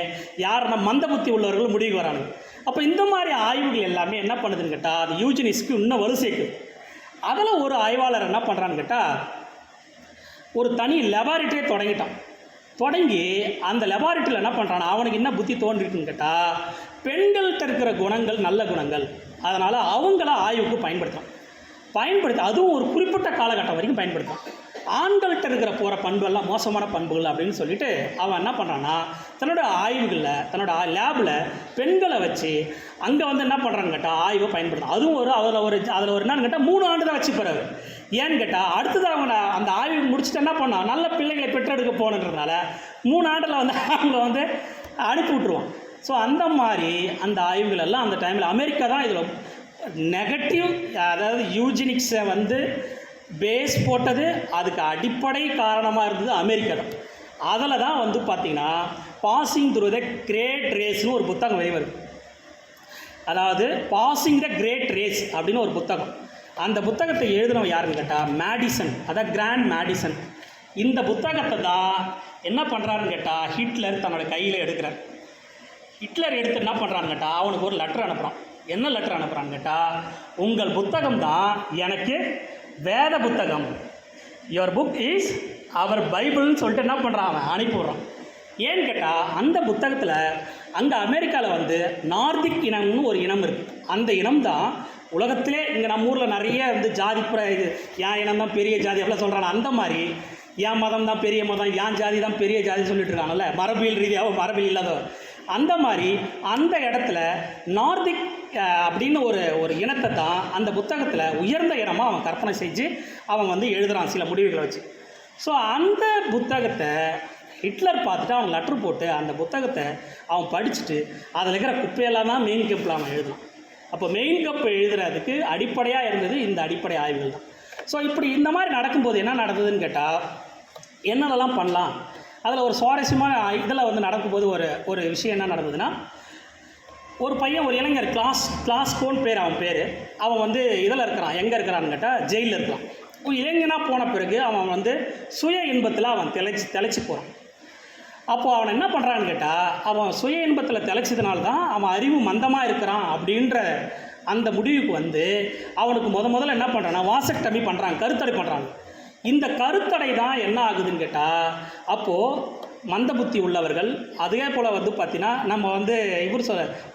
யாருன்னா மந்த புத்தி உள்ளவர்கள் முடிவுக்கு வராங்க. அப்போ இந்த மாதிரி ஆய்வுகள் எல்லாமே என்ன பண்ணுதுன்னு கேட்டால் அது யூஜெனிக்ஸ்க்கு இன்னும் வலு சேர்க்குது. அதில் ஒரு ஆய்வாளர் என்ன பண்ணுறான்னு கேட்டால் ஒரு தனி லெபார்ட்டரியே தொடங்கி அந்த லெபார்ட்டரியில் என்ன பண்ணுறான்னா அவனுக்கு என்ன புத்தி தோன்றிருக்குன்னு கேட்டால் பெண்கள்கிட்ட இருக்கிற குணங்கள் நல்ல குணங்கள், அதனால் அவங்கள ஆய்வுக்கு பயன்படுத்த அதுவும் ஒரு குறிப்பிட்ட காலகட்டம் வரைக்கும் பயன்படுத்தும். ஆண்கள்கிட்ட இருக்கிற போகிற பண்புகள்லாம் மோசமான பண்புகள் அப்படின்னு சொல்லிட்டு அவன் என்ன பண்ணுறான்னா தன்னோட ஆய்வுகளில் தன்னோட லேபில் பெண்களை வச்சு அங்கே வந்து என்ன பண்ணுறான்னு கேட்டால் ஆய்வை பயன்படுத்தும். அதுவும் அதில் ஒரு என்னன்னு கேட்டால் 3 ஆண்டு தான் வச்சு போகிறாரு. ஏன்னு கேட்டால் அடுத்தது அவங்க அந்த ஆய்வு முடிச்சுட்டு என்ன பண்ணால் நல்ல பிள்ளைகளை பெற்றெடுக்க போகணுன்றதுனால 3 ஆண்டில் வந்து அவங்க வந்து அனுப்பி விட்ருவோம். ஸோ அந்த மாதிரி அந்த ஆய்வுகள் எல்லாம் அந்த டைமில் அமெரிக்கா தான் இதில் நெகட்டிவ், அதாவது யூஜெனிக்ஸை வந்து பேஸ் போட்டது, அதுக்கு அடிப்படை காரணமாக இருந்தது அமெரிக்கா தான். அதில் தான் வந்து பார்த்திங்கன்னா பாசிங் த்ரூ த கிரேட் ரேஸ்னு ஒரு புத்தகம் வெளிவருது. அதாவது பாசிங் த கிரேட் ரேஸ் அப்படின்னு ஒரு புத்தகம். அந்த புத்தகத்தை எழுதினவன் யாருன்னு கேட்டால் மேடிசன், அதாவது கிராண்ட் மேடிசன். இந்த புத்தகத்தை தான் என்ன பண்ணுறாருன்னு கேட்டால் ஹிட்லர் தன்னோட கையில் எடுக்கிறார். ஹிட்லர் எடுத்து என்ன பண்ணுறான்னு கேட்டால் அவனுக்கு ஒரு லெட்டர் அனுப்புகிறான். என்ன லெட்டர் அனுப்புகிறான்னு கேட்டால், உங்கள் புத்தகம் தான் எனக்கு வேத புத்தகம், யுவர் புக் இஸ் அவர் பைபிள்னு சொல்லிட்டு என்ன பண்ணுறான் அவன் அனுப்பிவிட்றான். ஏன்னு கேட்டால் அந்த புத்தகத்தில் அங்கே அமெரிக்காவில் வந்து நார்திக் இனம்னு ஒரு இனம் இருக்குது. அந்த இனம் தான் உலகத்திலே இங்கே நம்ம ஊரில் நிறைய வந்து ஜாதி இது என் இனம் தான் பெரிய ஜாதி அப்படிலாம் சொல்கிறாங்க. அந்த மாதிரி என் மதம் தான் பெரிய மதம், என் ஜாதி தான் பெரிய ஜாதி சொல்லிட்டு இருக்காங்கல்ல, மரபியல் ரீதியாக மரபியல் இல்லாதவர். அந்த மாதிரி அந்த இடத்துல நார்திக் அப்படின்னு ஒரு இனத்தை தான் அந்த புத்தகத்தில் உயர்ந்த இனமாக அவன் கற்பனை செஞ்சு அவன் வந்து எழுதுகிறான் சில முடிவுகளை வச்சு. ஸோ அந்த புத்தகத்தை ஹிட்லர் பார்த்துட்டு அவன் லெட்ரு போட்டு அந்த புத்தகத்தை அவன் படிச்சுட்டு அதில் இருக்கிற குப்பையெல்லாம் தான் மெயின் கப்பில் அவன் எழுதலாம். அப்போ மெயின் கப் எழுதுறதுக்கு அடிப்படையாக இருந்தது இந்த அடிப்படை ஆய்வுகள் தான். ஸோ இப்படி இந்த மாதிரி நடக்கும்போது என்ன நடந்ததுன்னு கேட்டால் என்னென்னலாம் பண்ணலாம், அதில் ஒரு சுவாரஸ்யமான இதில் வந்து நடக்கும்போது ஒரு விஷயம் என்ன நடந்ததுன்னா, ஒரு பையன் ஒரு இளைஞர் கிளாஸ்கோன்னு பேர், அவன் வந்து இதில் இருக்கிறான். எங்கே இருக்கிறான்னு கேட்டால் ஜெயிலில் இருக்கான். ஒரு இளைஞனாக போன பிறகு அவன் வந்து சுய இன்பத்தில் அவன் தெளிச்சு போகிறான். அப்போது அவன் என்ன பண்ணுறான்னு கேட்டால் அவன் சுய இன்பத்தில் தெளிச்சதுனால தான் அவன் அறிவு மந்தமாக இருக்கிறான் அப்படின்ற அந்த முடிவுக்கு வந்து அவனுக்கு முதல்ல என்ன பண்ணுறான்னா வாசக்டமி பண்ணுறாங்க, கருத்தடை பண்ணுறாங்க. இந்த கருத்தடை தான் என்ன ஆகுதுன்னு கேட்டால் அப்போது மந்த புத்தி உள்ளவர்கள், அதே போல் வந்து பார்த்திங்கன்னா நம்ம வந்து இவர்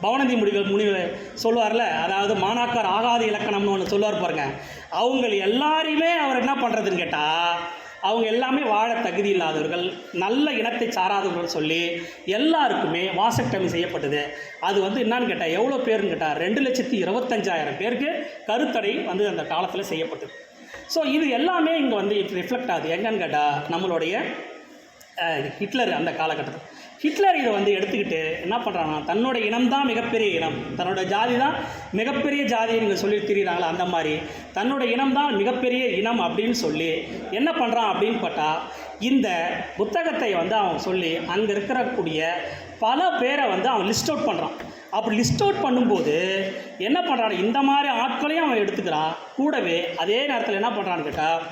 பவனந்தி முனிவர் சொல்லுவார்ல, அதாவது மாணாக்கர் ஆகாத இலக்கணம்னு ஒன்று சொல்லுவார் பாருங்க, அவங்க எல்லாரையுமே அவர் என்ன பண்ணுறதுன்னு கேட்டால் அவங்க எல்லாமே வாழ தகுதி இல்லாதவர்கள், நல்ல இனத்தை சாராதவர்கள் சொல்லி எல்லாருக்குமே வாசக்டமி செய்யப்பட்டது. அது வந்து என்னன்னு கேட்டால் எவ்வளோ பேருன்னு கேட்டால் 2,25,000 பேருக்கு கருத்தடை வந்து அந்த காலத்தில் செய்யப்பட்டது. ஸோ இது எல்லாமே இங்கே வந்து ரிஃப்ளெக்ட் ஆகுது. எங்கன்னு கேட்டால் நம்மளுடைய ஹிட்லர் அந்த காலகட்டத்தில். ஹிட்லர் இதை வந்து எடுத்துக்கிட்டு என்ன பண்ணுறாங்கன்னா, தன்னோட இனம்தான் மிகப்பெரிய இனம், தன்னோட ஜாதி தான் மிகப்பெரிய ஜாதியை நீங்கள் சொல்லி தெரியுறாங்களா, அந்த மாதிரி தன்னோட இனம்தான் மிகப்பெரிய இனம் அப்படின்னு சொல்லி என்ன பண்ணுறான் அப்படின்னு பார்த்தா, இந்த புத்தகத்தை வந்து அவன் சொல்லி அங்கே இருக்கக்கூடிய பல பேரை வந்து அவன் லிஸ்ட் அவுட் பண்ணுறான். அப்படி லிஸ்ட் அவுட் பண்ணும்போது என்ன பண்ணுறான், இந்த மாதிரி ஆட்களையும் அவன் எடுத்துக்கிறான். கூடவே அதே நேரத்தில் என்ன பண்ணுறான்னு கேட்டால்,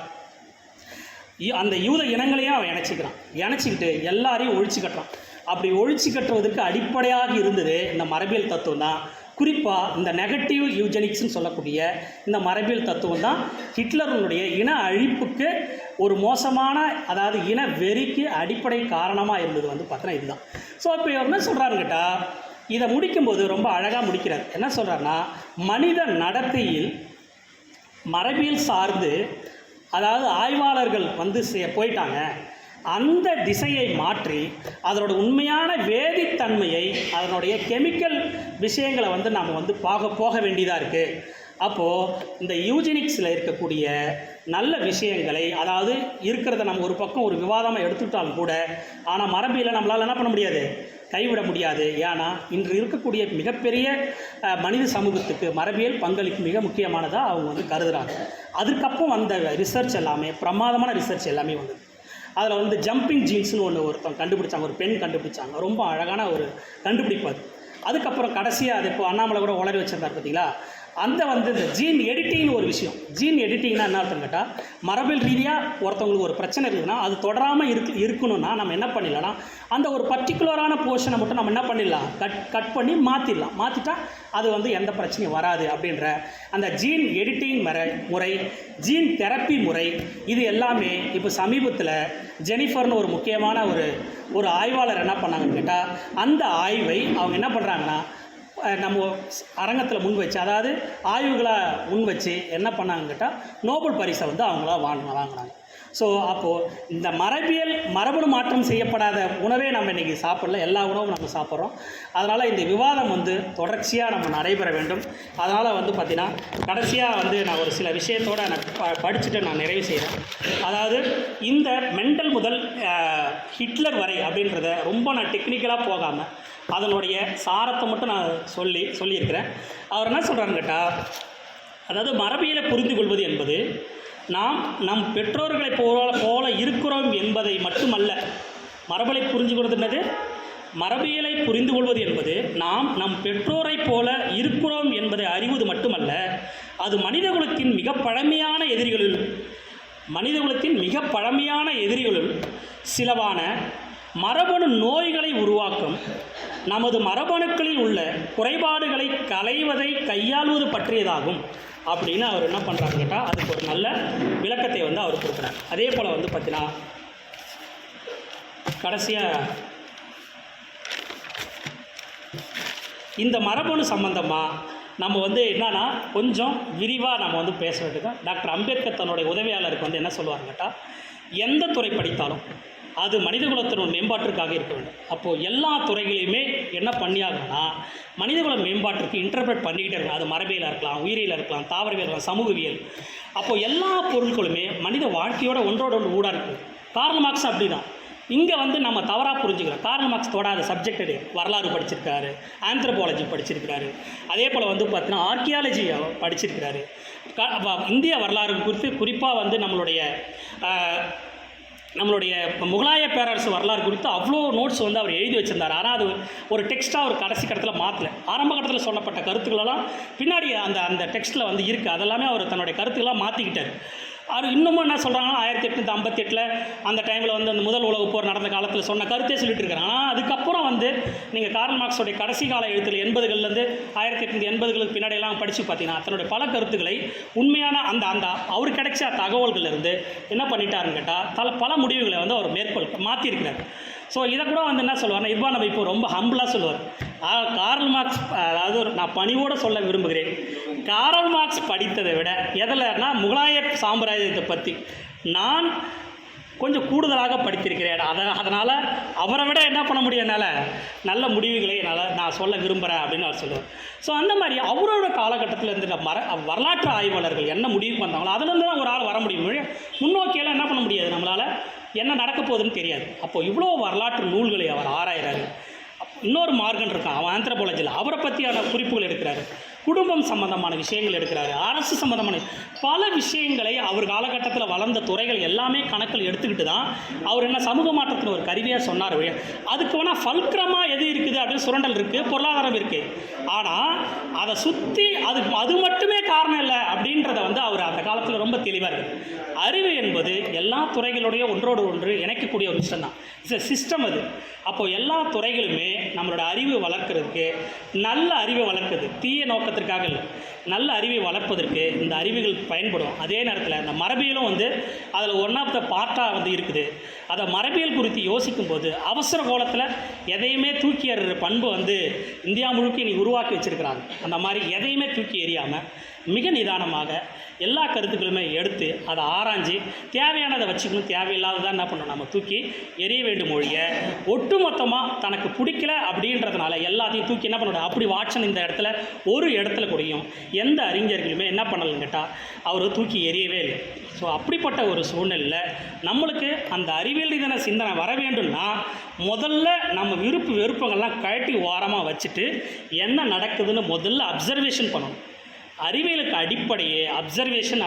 அந்த யூத இனங்களையும் அவன் இணைச்சிக்கிட்டு எல்லாரையும் ஒழிச்சு கட்டுறான். அப்படி ஒழிச்சு கட்டுவதற்கு அடிப்படையாக இருந்தது இந்த மரபியல் தத்துவம் தான். குறிப்பாக இந்த நெகட்டிவ் யூஜெனிக்ஸ்னு சொல்லக்கூடிய இந்த மரபியல் தத்துவம் தான் ஹிட்லருடைய இன அழிப்புக்கு ஒரு மோசமான, அதாவது இன வெறிக்கு அடிப்படை காரணமாக இருந்தது வந்து பார்த்தோன்னா இதுதான். ஸோ இப்போ என்ன சொல்கிறான்னு கேட்டால், இதை முடிக்கும்போது ரொம்ப அழகாக முடிக்கிறார். என்ன சொல்கிறாருன்னா, மனித நடத்தையில் மரபியல் சார்ந்து, அதாவது ஆய்வாளர்கள் வந்து போயிட்டாங்க, அந்த திசையை மாற்றி அதனோட உண்மையான வேதித்தன்மையை, அதனுடைய கெமிக்கல் விஷயங்களை வந்து நாம் வந்து போக வேண்டியதாக இருக்குது. அப்போது இந்த யூஜெனிக்ஸில் இருக்கக்கூடிய நல்ல விஷயங்களை, அதாவது இருக்கிறத நம்ம ஒரு பக்கம் ஒரு விவாதமாக எடுத்துக்கிட்டாலும் கூட, ஆனால் மரபியலை நம்மளால் என்ன பண்ண முடியாது, கைவிட முடியாது. ஏன்னா இன்று இருக்கக்கூடிய மிகப்பெரிய மனித சமூகத்துக்கு மரபியல் பங்களிப்பு மிக முக்கியமானதாக அவங்க வந்து கருதுகிறாங்க. அதுக்கப்புறம் வந்த ரிசர்ச் எல்லாமே, பிரமாதமான ரிசர்ச் எல்லாமே வந்தது. அதில் வந்து ஜம்பிங் ஜீன்ஸ்னு ஒருத்தவங்க கண்டுபிடிச்சாங்க, ஒரு பெண் கண்டுபிடிச்சாங்க. ரொம்ப அழகான ஒரு கண்டுபிடிப்பு அது. அதுக்கப்புறம் கடைசியாக அது இப்போ அண்ணாமலை கூட உளறி வச்சிருந்தார் பார்த்தீங்களா, அந்த வந்து இந்த ஜீன் எடிட்டிங்னு ஒரு விஷயம். ஜீன் எடிட்டிங்னா என்ன அர்த்தம் கேட்டால், மரபியல் ரீதியாக ஒருத்தவங்களுக்கு ஒரு பிரச்சனை இருக்குதுன்னா அது தொடராமல் இருக்கணும்னா நம்ம என்ன பண்ணிடலாம்னா, அந்த ஒரு பர்டிகுலரான போர்ஷனை மட்டும் நம்ம என்ன பண்ணிடலாம், கட் பண்ணி மாற்றிட்டா அது வந்து எந்த பிரச்சனையும் வராது அப்படின்ற அந்த ஜீன் எடிட்டிங் முறை, ஜீன் தெரப்பி முறை, இது எல்லாமே இப்போ சமீபத்தில் ஜெனிஃபர்னு ஒரு முக்கியமான ஒரு ஆய்வாளர் என்ன பண்ணாங்கன்னு கேட்டால், அந்த ஆய்வை அவங்க என்ன பண்ணுறாங்கன்னா நம்ம அரங்கத்தில் முன் வச்சு, அதாவது ஆய்வுகளை முன் வச்சு என்ன பண்ணாங்கன்னு கேட்டால் நோபல் பரிசை வந்து அவங்களா வாங்கினாங்க. ஸோ அப்போது இந்த மரபணு மாற்றம் செய்யப்படாத உணவே நம்ம இன்றைக்கி சாப்பிடல, எல்லா உணவும் நம்ம சாப்பிட்றோம். அதனால் இந்த விவாதம் வந்து தொடர்ச்சியாக நம்ம நடைபெற வேண்டும். அதனால் வந்து பார்த்திங்கன்னா கடைசியாக வந்து நான் ஒரு சில விஷயத்தோடு நான் படிச்சுட்டு நான் நிறைவு செய்கிறேன். அதாவது இந்த மெண்டல் முதல் ஹிட்லர் வரை அப்படின்றத ரொம்ப நான் டெக்னிக்கலாக போகாமல் அதனுடைய சாரத்தை மட்டும் நான் சொல்லியிருக்கிறேன். அவர் என்ன சொல்கிறான்னு கேட்டால், அதாவது மரபியலை புரிந்து கொள்வது என்பது நாம் நம் பெற்றோர்களை போல இருக்கிறோம் என்பதை மட்டுமல்ல. மரபியலை புரிந்து கொள்வது என்பது நாம் நம் பெற்றோரை போல இருக்கிறோம் என்பதை அறிவது மட்டுமல்ல, அது மனிதகுலத்தின் மிக பழமையான எதிரிகளுள் சிலவான மரபணு நோய்களை உருவாக்கும் நமது மரபணுக்களில் உள்ள குறைபாடுகளை களைவதை கையாள்வது பற்றியதாகும் அப்படின்னு அவர் என்ன பண்ணுறாரு கேட்டால், அதுக்கு ஒரு நல்ல விளக்கத்தை வந்து அவர் கொடுக்குறார். அதே போல் வந்து பார்த்தீங்கன்னா கடைசியாக இந்த மரபணு சம்பந்தமாக நம்ம வந்து என்னன்னா கொஞ்சம் விரிவாக நம்ம வந்து பேச வேண்டியது. டாக்டர் அம்பேத்கர் தன்னுடைய உதவியாளருக்கு வந்து என்ன சொல்லுவார் கேட்டால், எந்த துறை படித்தாலும் அது மனிதகுலத்தினோட மேம்பாட்டிற்காக இருக்க வேண்டும். அப்போது எல்லா துறைகளையுமே என்ன பண்ணியாகணும்னா மனிதகுல மேம்பாட்டிற்கு இன்டர்பிரட் பண்ணிக்கிட்டே இருக்கணும். அது மரபியலாக இருக்கலாம், உயிரியல் இருக்கலாம், தாவரவியல் இருக்கலாம், சமூகவியல். அப்போது எல்லா பொருட்களுமே மனித வாழ்க்கையோட ஒன்றோட ஒன்று ஊடாக இருக்குது. கார்ல் மார்க்ஸ் அப்படி தான். இங்கே வந்து நம்ம தவறாக புரிஞ்சுக்கிறோம். கார்ல் மார்க்ஸ் தொடாத சப்ஜெக்ட் வரலாறு படிச்சிருக்காரு, ஆந்த்ரோபாலஜி படிச்சிருக்கிறாரு, அதே போல் வந்து பார்த்தீங்கன்னா ஆர்கியாலஜி படிச்சிருக்கிறாரு. இந்திய வரலாறு குறித்து குறிப்பாக வந்து நம்மளுடைய முகலாய பேரரசு வரலாறு குறித்து அவ்வளோ நோட்ஸ் வந்து அவர் எழுதி வச்சுருந்தார். ஆனால் அது ஒரு டெக்ஸ்ட்டாக ஒரு கடைசி கட்டத்தில் மாற்றலை. ஆரம்ப கட்டத்தில் சொல்லப்பட்ட கருத்துக்களெல்லாம் பின்னாடி அந்த டெக்ஸ்ட்டில் வந்து இருக்குது. அதெல்லாமே அவர் தன்னுடைய கருத்துக்கெல்லாம் மாற்றிக்கிட்டார். அவர் இன்னமும் என்ன சொல்கிறாங்கன்னா 1858 அந்த டைமில் வந்து அந்த முதல் உலகப் போர் நடந்த காலத்தில் சொன்ன கருத்தே சொல்லிட்டு இருக்காங்க. ஆனால் அதுக்கப்புறம் வந்து நீங்கள் கார்ல் மார்க்ஸோடைய கடைசி கால எழுத்தில் 80களிலேருந்து 1880களுக்கு பின்னாடியெல்லாம் படித்து பார்த்தீங்கன்னா தன்னுடைய பல கருத்துக்களை உண்மையான அந்த அவர் கிடைச்ச தகவல்களிலிருந்து என்ன பண்ணிட்டாருன்னு கேட்டால் பல முடிவுகளை வந்து அவர் மாற்றிருக்கிறார். ஸோ இதை கூட வந்து என்ன சொல்லுவார்னா, இதுவாக நம்ம இப்போ ரொம்ப ஹம்பிளாக சொல்லுவார். கார்ல் மார்க்ஸ், அதாவது நான் பணிவோடு சொல்ல விரும்புகிறேன், கார்ல் மார்க்ஸ் படித்ததை விட எதில்னா முகலாய சாம்ராஜ்யத்தை பற்றி நான் கொஞ்சம் கூடுதலாக படித்திருக்கிறேன். அதனால் அவரை விட என்ன பண்ண முடியும், என்னால் நல்ல முடிவுகளை நான் சொல்ல விரும்புகிறேன் அப்படின்னு அவர் சொல்லுவார். ஸோ அந்த மாதிரி அவரோட காலகட்டத்தில் இருந்த வரலாற்று ஆய்வாளர்கள் என்ன முடிவுக்கு வந்தாங்களோ அதுலேருந்து தான் ஒரு ஆள் வர முடியும். முன்னோக்கியெல்லாம் என்ன பண்ண முடியாது, நம்மளால் என்ன நடக்க போகுதுன்னு தெரியாது. அப்போது இவ்வளோ வரலாற்று நூல்களை அவர் ஆராயிறாரு. இன்னொரு மார்கன் இருக்கான், அவன் ஆந்த்ரோபாலஜியில் அவரை பற்றியான குறிப்புகள் எடுக்கிறாரு, குடும்பம் சம்பந்தமான விஷயங்கள் எடுக்கிறாரு, அரசு சம்பந்தமான பல விஷயங்களை அவர் காலகட்டத்தில் வளர்ந்த துறைகள் எல்லாமே கணக்கில் எடுத்துக்கிட்டு தான் அவர் என்ன சமூக மாற்றத்தின் ஒரு கருவியாக சொன்னார். அதுக்கு வேணால் ஃபல்க்ரமாக எது இருக்குது அப்படின்னு சுரண்டல் இருக்குது, பொருளாதாரம் இருக்குது. ஆனால் அதை சுற்றி அது மட்டுமே காரணம் இல்லை அப்படின்றத அவர் அந்த காலத்தில் ரொம்ப தெளிவாக இருக்குது. அறிவு என்பது எல்லா துறைகளுடைய ஒன்றோடு ஒன்று இணைக்கக்கூடிய ஒரு விஷயம் தான். இட்ஸ் எ சிஸ்டம் அது. அப்போது எல்லா துறைகளுமே நம்மளோட அறிவு வளர்க்குறதுக்கு, நல்ல அறிவை வளர்க்குறது, தீய நோக்கத்திற்காக இல்லை, நல்ல அறிவை வளர்ப்பதற்கு இந்த அறிவுகள் பயன்படும். அதே நேரத்தில் இந்த மரபியலும் அதில் ஒன் ஆஃப் த பார்ட்டாக இருக்குது. அதை மரபியல் குறித்து யோசிக்கும் போது அவசர கோலத்தில் எதையுமே தூக்கி எறிகிற பண்பு இந்தியா முழுக்க இன்றைக்கி உருவாக்கி வச்சுருக்கிறாங்க. அந்த மாதிரி எதையுமே தூக்கி எறியாமல் மிக நிதானமாக எல்லா கருத்துக்களுமே எடுத்து அதை ஆராய்ஞ்சு தேவையானதை வச்சுக்கணும், தேவையில்லாததான் என்ன பண்ணணும் நம்ம தூக்கி எரிய வேண்டும். ஒழிய ஒட்டுமொத்தமாக தனக்கு பிடிக்கல அப்படின்றதுனால எல்லாத்தையும் தூக்கி என்ன பண்ணணும். அப்படி வாட்சன் இந்த இடத்துல ஒரு இடத்துல கூடயும் எந்த அறிஞர்களுமே என்ன பண்ணலன்னு கேட்டால் அவர் தூக்கி எரியவே இல்லை. ஸோ அப்படிப்பட்ட ஒரு சூழ்நிலையில் நம்மளுக்கு அந்த அறிவியல் ரீதியான சிந்தனை வர வேண்டும்னா முதல்ல நம்ம விருப்பங்கள்லாம் கழட்டி ஓரமாக வச்சுட்டு என்ன நடக்குதுன்னு முதல்ல அப்சர்வேஷன் பண்ணணும். அறிவியலுக்கு அடிப்படையே அப்சர்வேஷன்.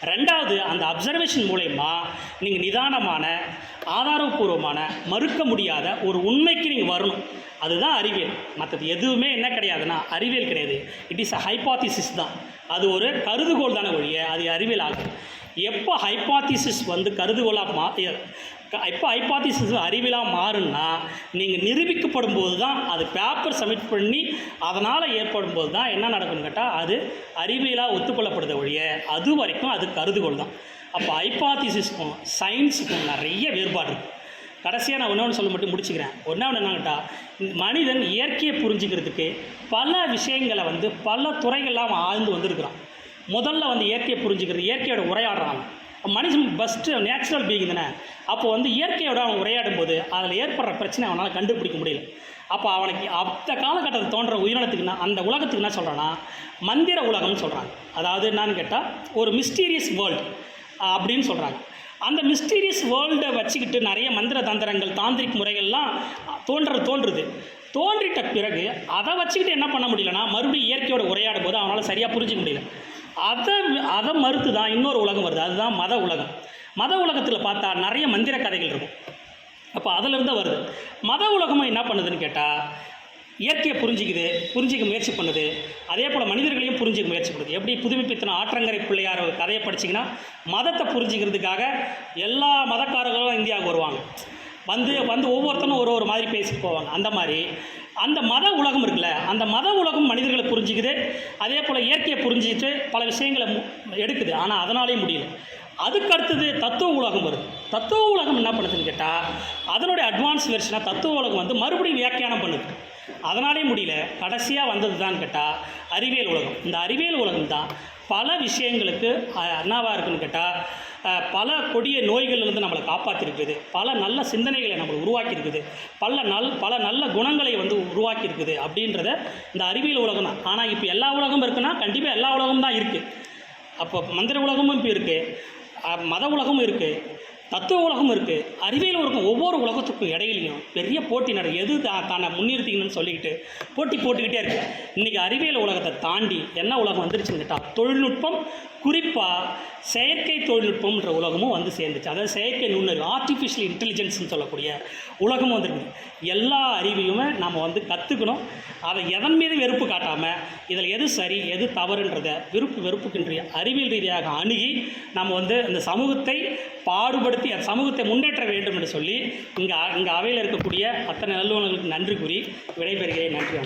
ரெண்டாவது, அந்த அப்சர்வேஷன் மூலயமா நீங்கள் நிதானமான, ஆதாரபூர்வமான, மறுக்க முடியாத ஒரு உண்மைக்கு நீங்கள் வரணும். அதுதான் அறிவியல். மற்றது எதுவுமே என்ன கிடையாதுன்னா அறிவியல் கிடையாது. இட் இஸ் அ ஹைபாத்திசிஸ் தான். அது ஒரு கருதுகோள் தானே ஒழிய அது அறிவியல் ஆகும். எப்போ ஹைபாத்திசிஸ் கருதுகோளாக எப்போ ஹைபாத்திசிஸ் அறிவியலாக மாறுன்னா நீங்கள் நிரூபிக்கப்படும் போது தான், அது பேப்பர் சப்மிட் பண்ணி அதனால் ஏற்படும் போது தான் என்ன நடக்கும்னு கேட்டால் அது அறிவியலாக ஒத்துக்கொள்ளப்படுத ஒழிய அது வரைக்கும் அது கருதுகோள் தான். அப்போ ஹைபாத்திசிஸ்க்கும் சயின்ஸுக்கும் நிறைய வேறுபாடு இருக்குது. கடைசியாக நான் ஒன்று சொல்ல மட்டும் முடிச்சுக்கிறேன். ஒன்று என்னன்னு கேட்டால், மனிதன் இயற்கையை புரிஞ்சுக்கிறதுக்கு பல விஷயங்களை பல துறைகள்லாம் ஆழ்ந்து வந்திருக்கிறான். முதல்ல இயற்கையை புரிஞ்சுக்கிறது, இயற்கையோட உரையாடுறாங்க. மனுஷன் பெஸ்ட்டு நேச்சுரல் பீயிங் தானே. அப்போது இயற்கையோட அவன் உரையாடும் போது அதில் ஏற்படுற பிரச்சனை அவனால் கண்டுபிடிக்க முடியல. அப்போ அவனுக்கு அந்த காலகட்டத்தில் தோன்ற உயிரினத்துக்குன்னா அந்த உலகத்துக்கு என்ன சொல்கிறான்னா மந்திர உலகம்னு சொல்கிறாங்க. அதாவது என்னான்னு கேட்டால் ஒரு மிஸ்டீரியஸ் வேர்ல்டு அப்படின்னு சொல்கிறாங்க. அந்த மிஸ்டீரியஸ் வேர்ல்டை வச்சுக்கிட்டு நிறைய மந்திர தந்திரங்கள், தாந்திரிக் முறைகள்லாம் தோன்றிட்ட பிறகு அதை வச்சுக்கிட்டு என்ன பண்ண முடியலன்னா மறுபடியும் இயற்கையோட உரையாடும் போது அவனால் சரியாக புரிஞ்சிக்க முடியல. அதை மறுத்து தான் இன்னொரு உலகம் வருது. அதுதான் மத உலகம். மத உலகத்தில் பார்த்தா நிறைய மந்திர கதைகள் இருக்கும். அப்போ அதிலிருந்து வருது. மத உலகமும் என்ன பண்ணுதுன்னு கேட்டால் இயற்கையை புரிஞ்சிக்க முயற்சி பண்ணுது. அதே போல் மனிதர்களையும் புரிஞ்சிக்க முயற்சி பண்ணுது. எப்படி புதுமைப்பித்தன ஆற்றங்கரை பிள்ளையார் கதையை படிச்சிங்கன்னா மதத்தை புரிஞ்சிக்கிறதுக்காக எல்லா மதக்காரர்களும் இந்தியாவுக்கு வருவாங்க. ஒவ்வொருத்தரும் ஒரு மாதிரி பேசிட்டு போவாங்க. அந்த மாதிரி அந்த மத உலகம் இருக்குல்ல, அந்த மத உலகம் மனிதர்களை புரிஞ்சிக்குது. அதே போல் இயற்கையை புரிஞ்சிக்கிட்டு பல விஷயங்களை எடுக்குது. ஆனால் அதனாலேயும் முடியல. அதுக்கு அடுத்தது தத்துவ உலகம் வருது. தத்துவ உலகம் என்ன பண்ணுதுன்னு கேட்டால் அதனுடைய அட்வான்ஸ் வெர்ஷனாக தத்துவ உலகம் மறுபடியும் வியாக்கியானம் பண்ணுது. அதனாலே முடியல. கடைசியாக வந்தது தான் கேட்டால் அறிவியல் உலகம். இந்த அறிவியல் உலகம் தான் பல விஷயங்களுக்கு என்னவாக இருக்குன்னு கேட்டால் பல கொடிய நோய்களிலிருந்து நம்மளை காப்பாற்றிருக்குது, பல நல்ல சிந்தனைகளை நம்மளை உருவாக்கியிருக்குது, பல நல்ல குணங்களை உருவாக்கியிருக்குது அப்படின்றத இந்த அறிவியல் உலகம் தான். ஆனால் இப்போ எல்லா உலகமும் இருக்குன்னா கண்டிப்பாக எல்லா உலகமும் தான் இருக்குது. அப்போ மந்திர உலகமும் இப்போ இருக்குது, மத உலகமும் இருக்குது, தத்துவ உலகம் இருக்குது, அறிவியல் உலகம். ஒவ்வொரு உலகத்துக்கும் இடையிலையும் பெரிய போட்டி நடக்குது. எது தானே முன்னிறுத்திக்கணும்னு சொல்லிக்கிட்டு போட்டுக்கிட்டே இருக்குது. இன்றைக்கி அறிவியல் உலகத்தை தாண்டி என்ன உலகம் வந்துருச்சுன்னு கேட்டால் தொழில்நுட்பம், குறிப்பாக செயற்கை தொழில்நுட்பம்ன்ற உலகமும் சேர்ந்துச்சு. அதாவது செயற்கை நுண்ணறிவு, ஆர்டிஃபிஷியல் இன்டெலிஜென்ஸ்னு சொல்லக்கூடிய உலகமும் வந்துருக்குது. எல்லா அறிவையுமே நம்ம கற்றுக்கணும். அதை எதன் மீது வெறுப்பு காட்டாமல் இதில் எது சரி எது தவறுன்றதை வெறுப்புக்கின்ற அறிவியல் ரீதியாக அணுகி நம்ம இந்த சமூகத்தை பாடுபடுத்தி அந்த சமூகத்தை முன்னேற்ற வேண்டும் என்று சொல்லி இங்கே அவையில் இருக்கக்கூடிய அத்தனை நல்லுணர்களுக்கு நன்றி கூறி விடைபெறுகிறேன். நன்றி.